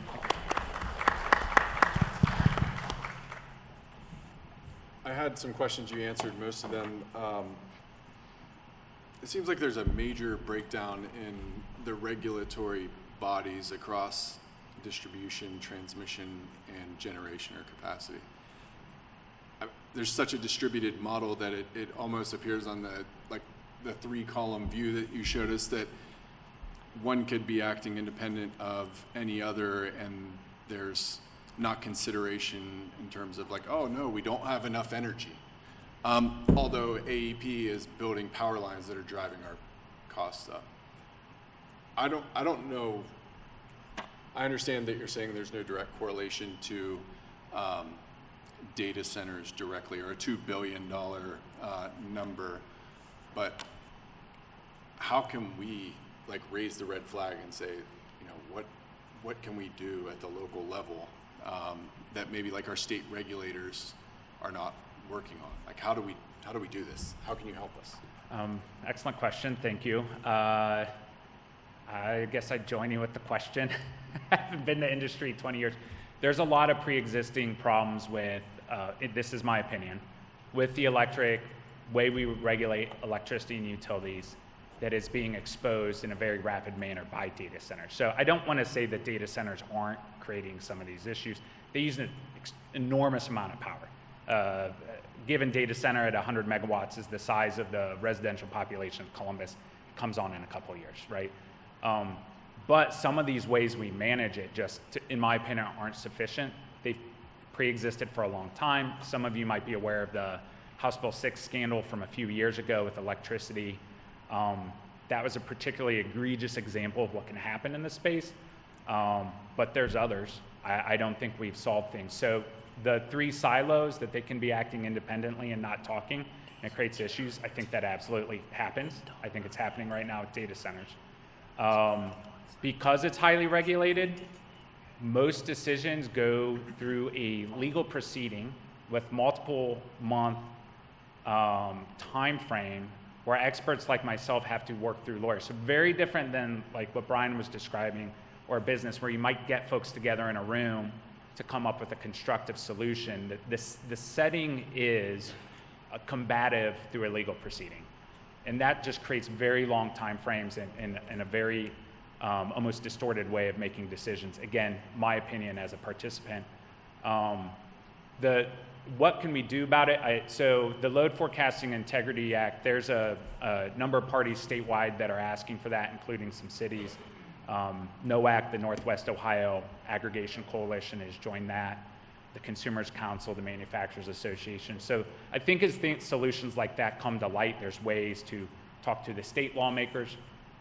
I had some questions, you answered most of them. It seems like there's a major breakdown in the regulatory bodies across distribution, transmission, and generation or capacity. There's such a distributed model that it almost appears on the three-column view that you showed us that one could be acting independent of any other, and there's not consideration in terms of like, oh no, we don't have enough energy. Although AEP is building power lines that are driving our costs up. I don't know. I understand that you're saying there's no direct correlation to data centers directly, or a $2 billion number, but how can we raise the red flag and say, what can we do at the local level that maybe like our state regulators are not working on? Like, how do we do this? How can you help us? Excellent question. Thank you. I guess I'd join you with the question. I haven't been in the industry 20 years. There's a lot of pre-existing problems with, this is my opinion, with the electric way we regulate electricity and utilities that is being exposed in a very rapid manner by data centers. So I don't want to say that data centers aren't creating some of these issues. They use an enormous amount of power. Given data center at 100 megawatts is the size of the residential population of Columbus, it comes on in a couple of years, right? But some of these ways we manage it in my opinion, aren't sufficient. They've pre-existed for a long time. Some of you might be aware of the House Bill 6 scandal from a few years ago with electricity. That was a particularly egregious example of what can happen in this space, but there's others. I don't think we've solved things. So the 3 silos that they can be acting independently and not talking, and it creates issues, I think that absolutely happens. I think it's happening right now with data centers. Because it's highly regulated, most decisions go through a legal proceeding with multiple month time frame where experts like myself have to work through lawyers. So very different than like what Brian was describing, or a business where you might get folks together in a room to come up with a constructive solution. The setting is combative through a legal proceeding. And that just creates very long time frames and a very almost distorted way of making decisions. Again, my opinion as a participant. What can we do about it? So the Load Forecasting Integrity Act, there's a number of parties statewide that are asking for that, including some cities. NOAC, the Northwest Ohio Aggregation Coalition, has joined that. The Consumers Council, the Manufacturers Association. So I think as solutions like that come to light, there's ways to talk to the state lawmakers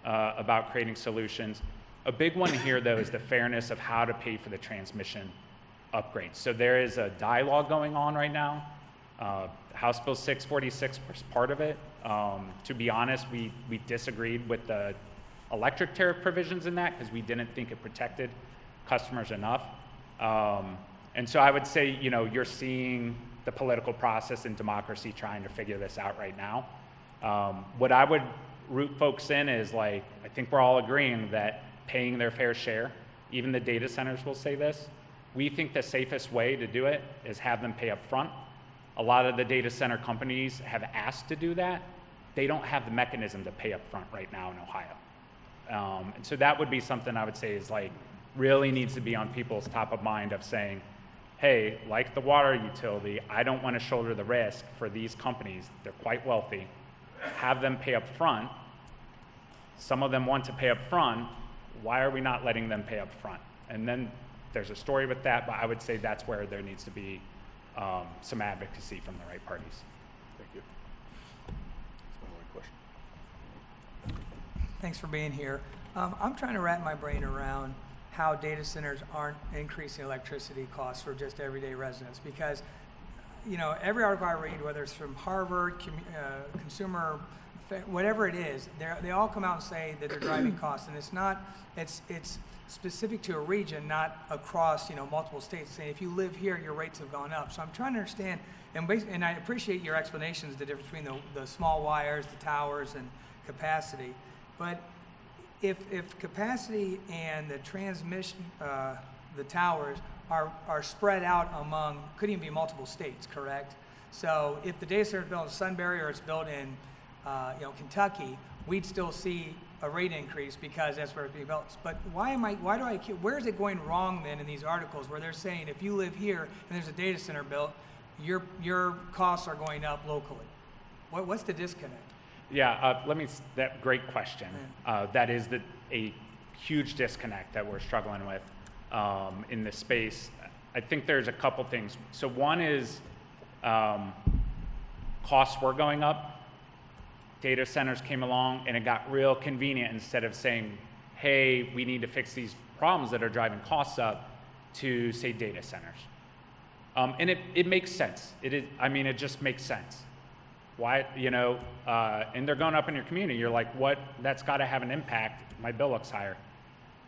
about creating solutions. A big one here, though, is the fairness of how to pay for the transmission upgrades. So there is a dialogue going on right now. House Bill 646 was part of it. To be honest, we disagreed with the electric tariff provisions in that because we didn't think it protected customers enough. And so I would say, you're seeing the political process and democracy trying to figure this out right now. What I would root folks in is I think we're all agreeing that paying their fair share, even the data centers will say this, we think the safest way to do it is have them pay up front. A lot of the data center companies have asked to do that. They don't have the mechanism to pay up front right now in Ohio. And so that would be something I would say is really needs to be on people's top of mind of saying, hey, like the water utility, I don't want to shoulder the risk for these companies. They're quite wealthy. Have them pay up front. Some of them want to pay up front. Why are we not letting them pay up front? And then there's a story with that, but I would say that's where there needs to be some advocacy from the right parties. Thank you. That's my only question. Thanks for being here. I'm trying to wrap my brain around how data centers aren't increasing electricity costs for just everyday residents, because every article I read, whether it's from Harvard, Consumer, whatever it is, they all come out and say that they're driving costs, and it's specific to a region, not across multiple states. Saying if you live here, your rates have gone up. So I'm trying to understand, and I appreciate your explanations, the difference between the small wires, the towers, and capacity. But if capacity and the transmission, the towers are spread out among, could even be multiple states, correct? So if the data center is built in Sunbury or it's built in Kentucky, we'd still see a rate increase because that's where it's being built. But where is it going wrong then in these articles where they're saying if you live here and there's a data center built, your costs are going up locally? What's the disconnect? Yeah, great question. That is a huge disconnect that we're struggling with in this space. I think there's a couple things. So one is costs were going up. Data centers came along and it got real convenient, instead of saying, hey, we need to fix these problems that are driving costs up, to say data centers. And it makes sense. It just makes sense. Why, and they're going up in your community. You're like, what? That's got to have an impact. My bill looks higher.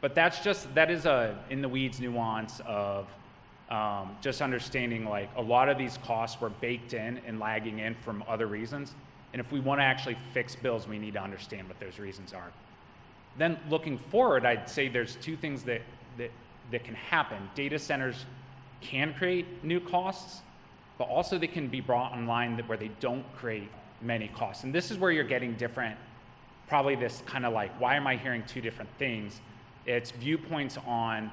But that is a in the weeds nuance of just understanding like a lot of these costs were baked in and lagging in from other reasons. And if we want to actually fix bills, we need to understand what those reasons are. Then looking forward, I'd say there's two things that can happen. Data centers can create new costs, but also they can be brought online where they don't create many costs. And this is where you're getting different, probably this kind of like, why am I hearing two different things? It's viewpoints on,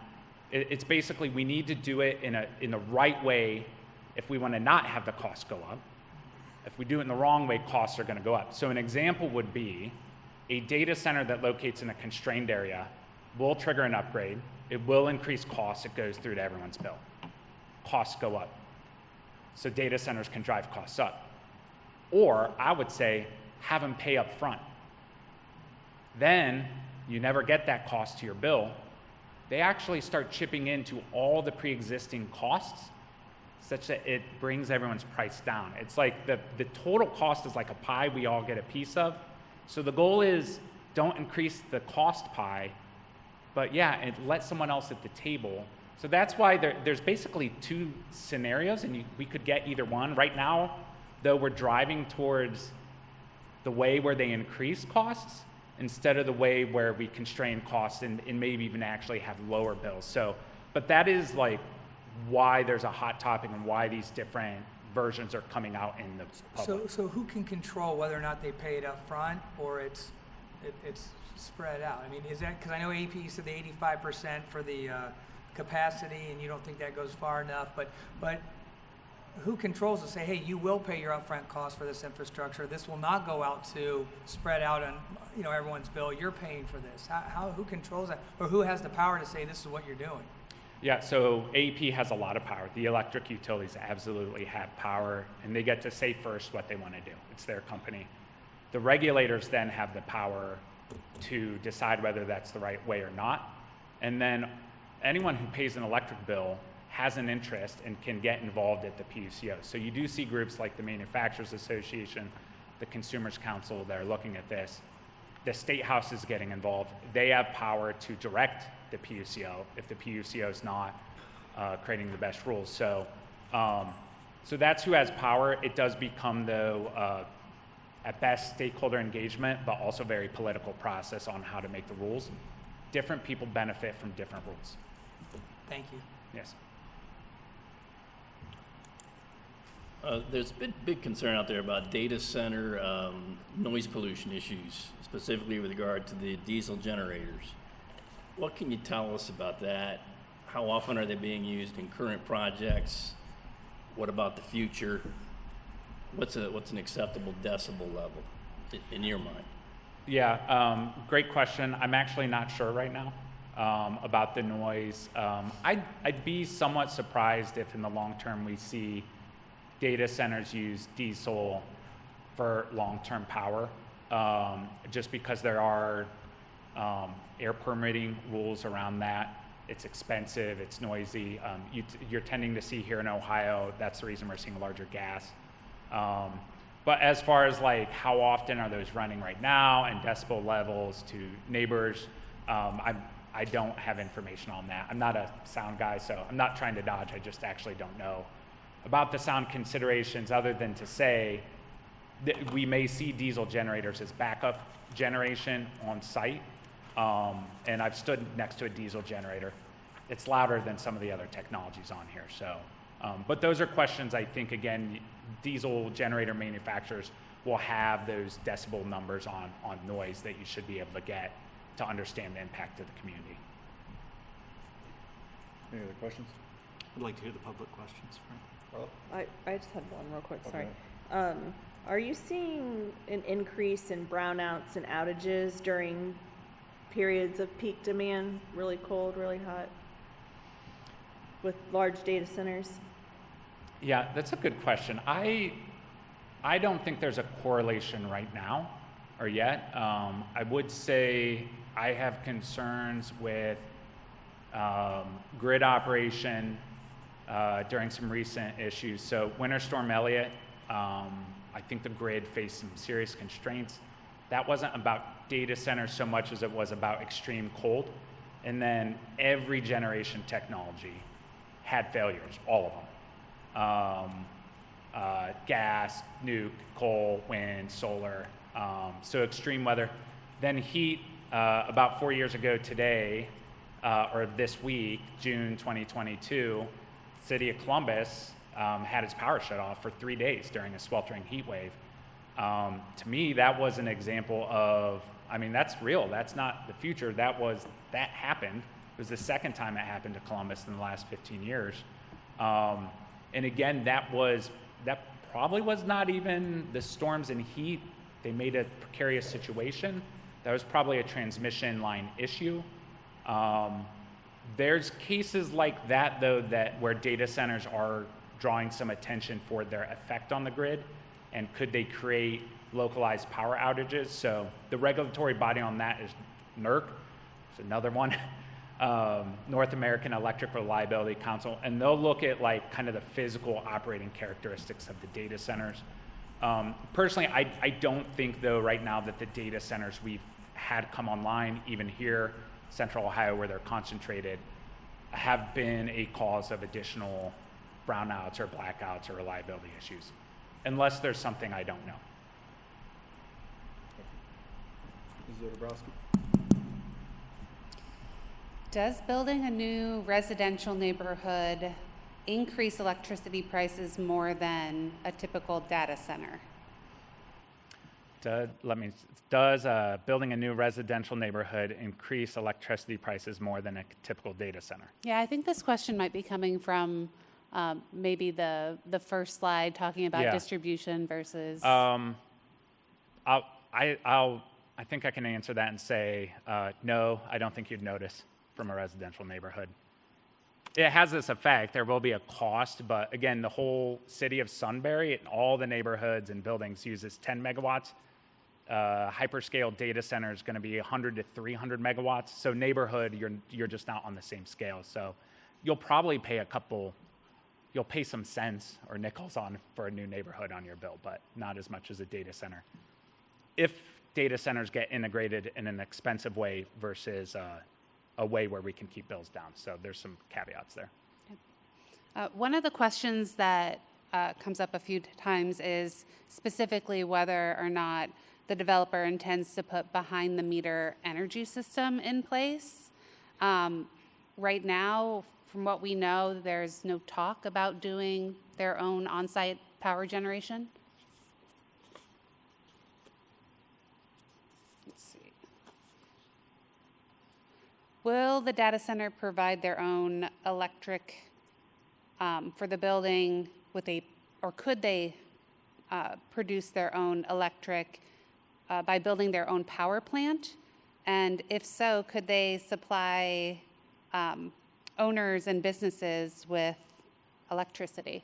it's basically we need to do it in the right way if we want to not have the costs go up. If we do it in the wrong way, costs are going to go up. So an example would be a data center that locates in a constrained area will trigger an upgrade. It will increase costs. It goes through to everyone's bill. Costs go up. So data centers can drive costs up. Or I would say have them pay up front. Then you never get that cost to your bill. They actually start chipping into all the pre-existing costs such that it brings everyone's price down. It's like the total cost is like a pie we all get a piece of. So the goal is don't increase the cost pie, but yeah, and let someone else at the table. So that's why there's basically two scenarios, and we could get either one. Right now, though, we're driving towards the way where they increase costs instead of the way where we constrain costs and maybe even actually have lower bills. So, but that is like why there's a hot topic and why these different versions are coming out in the public. So who can control whether or not they pay it up front or it's spread out? I mean, is that, because I know AP said the 85% for the capacity, and you don't think that goes far enough, but who controls to say, hey, you will pay your upfront cost for this infrastructure. This will not go out to spread out on everyone's bill. You're paying for this. Who controls that, or who has the power to say this is what you're doing? Yeah, so AEP has a lot of power. The electric utilities absolutely have power, and they get to say first what they want to do. It's their company. The regulators then have the power to decide whether that's the right way or not. And then anyone who pays an electric bill has an interest and can get involved at the PUCO. So you do see groups like the Manufacturers Association, the Consumers Council that are looking at this. The State House is getting involved. They have power to direct the PUCO if the PUCO is not creating the best rules. So, so that's who has power. It does become, though, at best stakeholder engagement, but also very political process on how to make the rules. Different people benefit from different rules. Thank you. Yes. There's a big concern out there about data center noise pollution issues, specifically with regard to the diesel generators. What can you tell us about that? How often are they being used in current projects? What about the future? What's an acceptable decibel level in your mind? Yeah, great question. I'm actually not sure right now about the noise. I'd be somewhat surprised if in the long term we see data centers use diesel for long-term power, just because there are air permitting rules around that. It's expensive, it's noisy. You're tending to see here in Ohio, that's the reason we're seeing larger gas. But as far as like how often are those running right now and decibel levels to neighbors, I don't have information on that. I'm not a sound guy, so I'm not trying to dodge, I just actually don't know about the sound considerations other than to say that we may see diesel generators as backup generation on site. And I've stood next to a diesel generator. It's louder than some of the other technologies on here. So, but those are questions I think, again, diesel generator manufacturers will have those decibel numbers on noise that you should be able to get to understand the impact to the community. Any other questions? I'd like to hear the public questions. I just had one real quick, sorry. Are you seeing an increase in brownouts and outages during periods of peak demand, really cold, really hot, with large data centers? Yeah, that's a good question. I don't think there's a correlation right now or yet. I would say I have concerns with grid operation during some recent issues. So Winter Storm Elliott, I think the grid faced some serious constraints. That wasn't about data centers so much as it was about extreme cold. And then every generation technology had failures, all of them. Gas, nuke, coal, wind, solar, so extreme weather. Then heat, about 4 years ago today, or this week, June 2022, city of Columbus had its power shut off for 3 days during a sweltering heat wave. To me, that was an example of, I mean, that's real. That's not the future. That happened. It was the second time it happened to Columbus in the last 15 years. And again, that probably was not even the storms and heat. They made a precarious situation. That was probably a transmission line issue. There's cases like that, though, where data centers are drawing some attention for their effect on the grid, and could they create localized power outages? So the regulatory body on that is NERC. It's another one, North American Electric Reliability Council, and they'll look at like kind of the physical operating characteristics of the data centers. Personally, I don't think, though, right now that the data centers we've had come online, even here, Central Ohio, where they're concentrated, have been a cause of additional brownouts or blackouts or reliability issues, unless there's something I don't know. Mrs. Odebrowski? Does building a new residential neighborhood increase electricity prices more than a typical data center? Does building a new residential neighborhood increase electricity prices more than a typical data center? Yeah, I think this question might be coming from maybe the first slide talking about distribution versus. I think I can answer that and say no. I don't think you'd notice from a residential neighborhood. It has this effect. There will be a cost, but again, the whole city of Sunbury and all the neighborhoods and buildings uses 10 megawatts. Hyperscale data center is going to be 100 to 300 megawatts. So neighborhood, you're just not on the same scale. So you'll probably pay you'll pay some cents or nickels for a new neighborhood on your bill, but not as much as a data center. If data centers get integrated in an expensive way versus a way where we can keep bills down. So there's some caveats there. One of the questions that comes up a few times is specifically whether or not the developer intends to put behind-the-meter energy system in place. Right now, from what we know, there's no talk about doing their own on-site power generation. Let's see. Will the data center provide their own electric for the building or could they produce their own electric by building their own power plant? And if so, could they supply owners and businesses with electricity?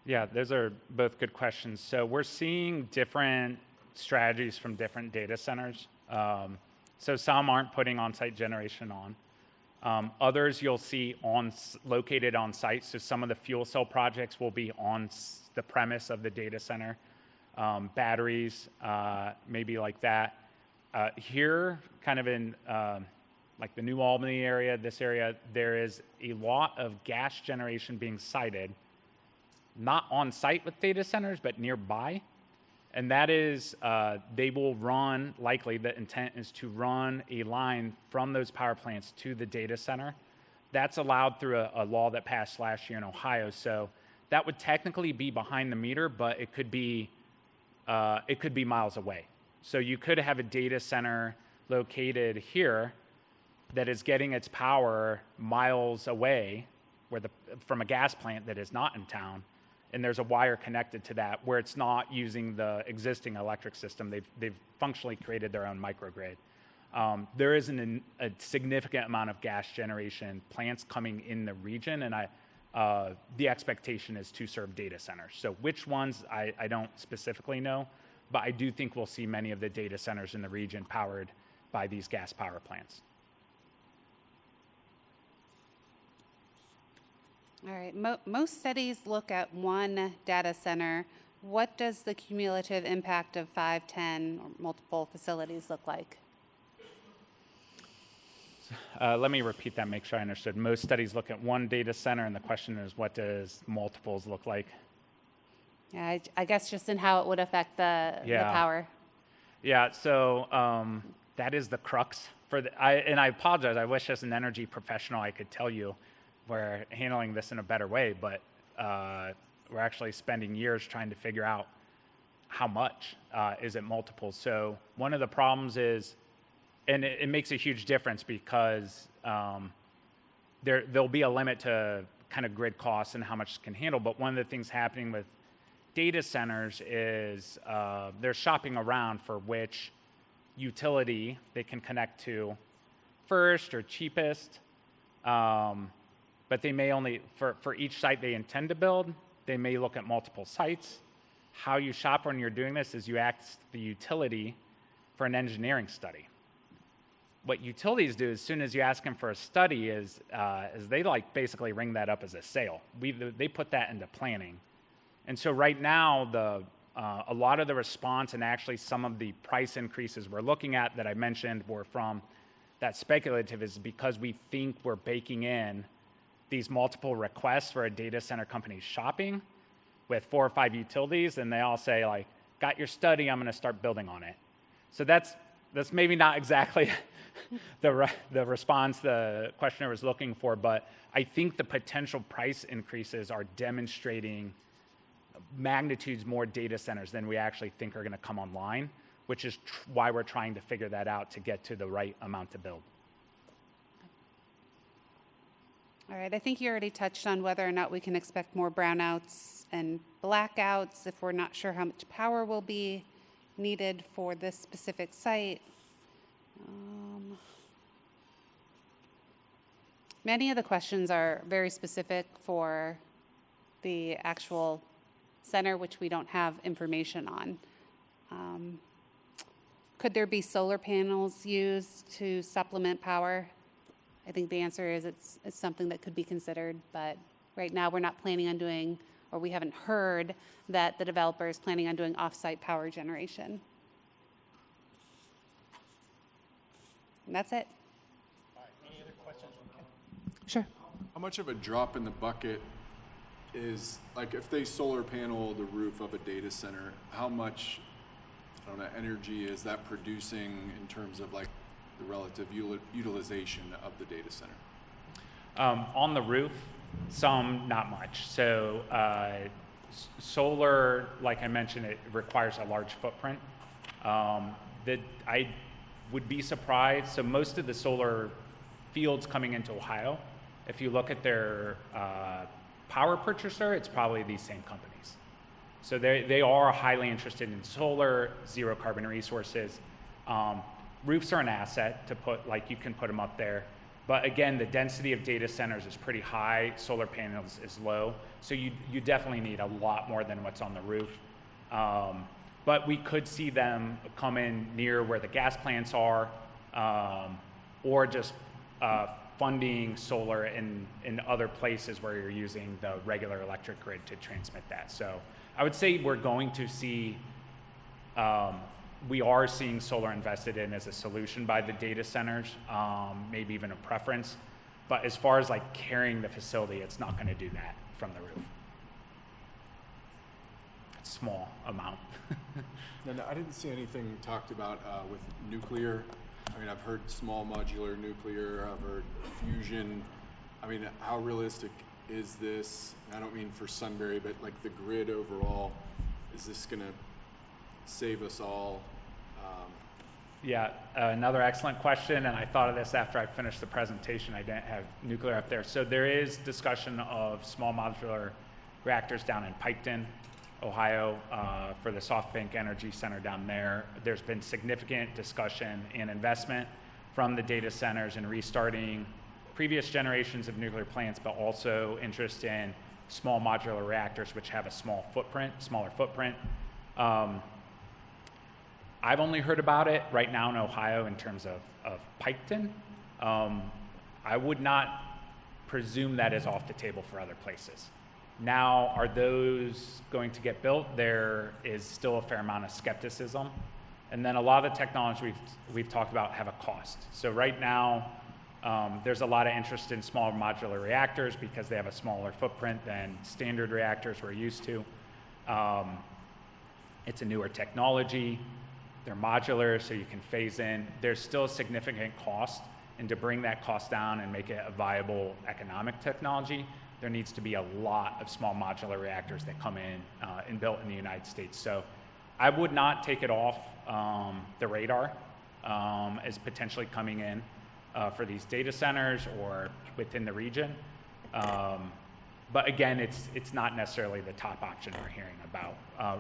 Yeah, those are both good questions. So we're seeing different strategies from different data centers. So some aren't putting on-site generation on. Others you'll see located on site. So some of the fuel cell projects will be on the premise of the data center. Batteries, maybe like that. Here, kind of in like the New Albany area, this area, there is a lot of gas generation being sited, not on site with data centers, but nearby. And that is, they will run, likely the intent is to run a line from those power plants to the data center. That's allowed through a law that passed last year in Ohio. So that would technically be behind the meter, but it could be miles away. So you could have a data center located here that is getting its power miles away from a gas plant that is not in town, and there's a wire connected to that where it's not using the existing electric system. They've functionally created their own microgrid. There is a significant amount of gas generation plants coming in the region, and the expectation is to serve data centers. So which ones, I don't specifically know, but I do think we'll see many of the data centers in the region powered by these gas power plants. All right, most studies look at one data center. What does the cumulative impact of 5, 10, or multiple facilities look like? Let me repeat that, make sure I understood. Most studies look at one data center, and the question is, what does multiples look like? Yeah, I guess just in how it would affect the power. Yeah, so that is the crux for and I apologize. I wish as an energy professional I could tell you we're handling this in a better way, but we're actually spending years trying to figure out how much is it multiples. So one of the problems is, and it makes a huge difference because there'll be a limit to kind of grid costs and how much it can handle. But one of the things happening with data centers is they're shopping around for which utility they can connect to first or cheapest. But they may only, for each site they intend to build, they may look at multiple sites. How you shop when you're doing this is you ask the utility for an engineering study. What utilities do as soon as you ask them for a study is they basically ring that up as a sale. They put that into planning. And so right now, a lot of the response and actually some of the price increases we're looking at that I mentioned were from that speculative is because we think we're baking in these multiple requests for a data center company shopping with 4 or 5 utilities, and they all say, like, got your study, I'm going to start building on it. So that's maybe not exactly the response the questioner was looking for, but I think the potential price increases are demonstrating magnitudes more data centers than we actually think are going to come online, which is why we're trying to figure that out to get to the right amount to build. All right, I think you already touched on whether or not we can expect more brownouts and blackouts if we're not sure how much power will be needed for this specific site. Many of the questions are very specific for the actual center, which we don't have information on. Could there be solar panels used to supplement power? I think the answer is it's something that could be considered, but right now we're not planning on doing, or we haven't heard that the developer is planning on doing off-site power generation. And that's it. All right, any other questions? Sure. How much of a drop in the bucket is, like, if they solar panel the roof of a data center, how much, I don't know, energy is that producing in terms of, like, the relative utilization of the data center? On the roof, some, not much. So solar, like I mentioned, it requires a large footprint. I would be surprised. So most of the solar fields coming into Ohio, if you look at their power purchaser, it's probably these same companies. So they are highly interested in solar, zero carbon resources. Roofs are an asset to put, like, you can put them up there. But again, the density of data centers is pretty high. Solar panels is low. So you definitely need a lot more than what's on the roof. But we could see them come in near where the gas plants are, or just funding solar in other places where you're using the regular electric grid to transmit that. So I would say we're going to see, we are seeing solar invested in as a solution by the data centers, maybe even a preference. But as far as, like, carrying the facility, it's not going to do that from the roof. It's a small amount. And I didn't see anything talked about with nuclear. I mean, I've heard small modular nuclear, I've heard fusion. I mean, how realistic is this? I don't mean for Sunbury, but, like, the grid overall. Is this going to save us all? Yeah, another excellent question, and I thought of this after I finished the presentation. I didn't have nuclear up there. So there is discussion of small modular reactors down in Piketon, Ohio, for the SoftBank Energy Center down there. There's been significant discussion and investment from the data centers in restarting previous generations of nuclear plants, but also interest in small modular reactors, which have a smaller footprint. I've only heard about it right now in Ohio in terms of Piketon. I would not presume that is off the table for other places. Now, are those going to get built? There is still a fair amount of skepticism. And then a lot of the technologies we've talked about have a cost. So right now, There's a lot of interest in small modular reactors because they have a smaller footprint than standard reactors we're used to. It's a newer technology. They're modular, so you can phase in. There's still a significant cost, and to bring that cost down and make it a viable economic technology, there needs to be a lot of small modular reactors that come in and built in the United States. So I would not take it off the radar as potentially coming in for these data centers or within the region. But again, it's not necessarily the top option we're hearing about.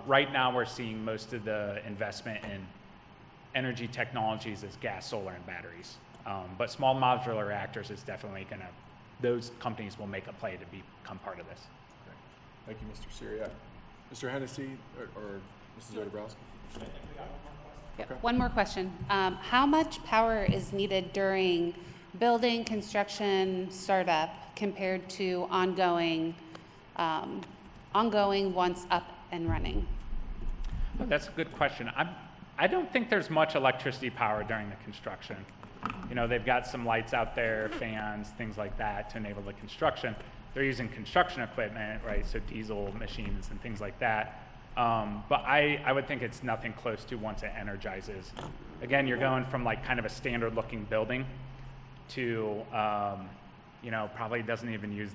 Right now, we're seeing most of the investment in energy technologies as gas, solar, and batteries. But small modular reactors is definitely going to, those companies will make a play to become part of this. Thank you, Mr. Syriac. Mr. Hennessy or Mrs. Odebrowski? Yep. Okay. One more question. How much power is needed during building, construction, startup compared to ongoing once up and running? Oh, that's a good question. I don't think there's much electricity power during the construction. You know, they've got some lights out there, fans, things like that to enable the construction. They're using construction equipment, right? So diesel machines and things like that. But I would think it's nothing close to once it energizes. Again, you're going from like kind of a standard looking building to, you know, probably doesn't even use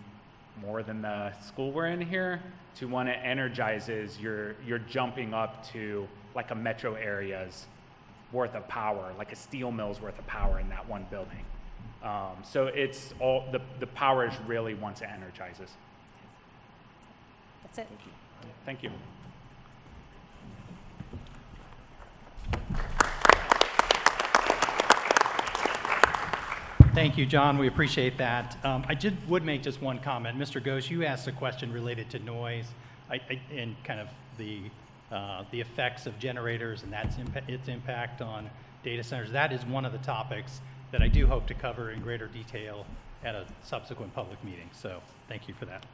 more than the school we're in here, to when it energizes, you're jumping up to like a metro area's worth of power, like a steel mill's worth of power in that one building. So it's all, the power is really once it energizes. That's it. Thank you. Thank you, John. We appreciate that. I would make just one comment. Mr. Ghosh, you asked a question related to noise and kind of the effects of generators and its impact on data centers. That is one of the topics that I do hope to cover in greater detail at a subsequent public meeting. So thank you for that.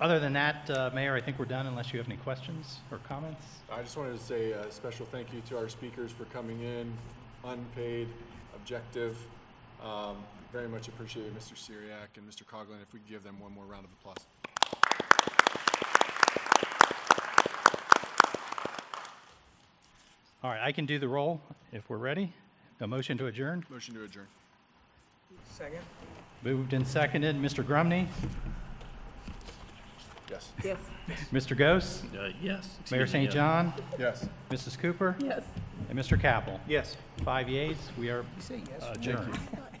Other than that, Mayor, I think we're done unless you have any questions or comments. I just wanted to say a special thank you to our speakers for coming in, unpaid, objective. Very much appreciated, Mr. Syriac and Mr. Coughlin. If we could give them one more round of applause. All right, I can do the roll if we're ready. A motion to adjourn? Motion to adjourn. Second? Moved and seconded. Mr. Grumney? Yes. Yes. Mr. Ghosh? Yes. Mayor Excuse me, St. yes. John? Yes. Mrs. Cooper? Yes. And Mr. Capel? Yes. 5 yeas. We are You say yes. adjourned. Thank you.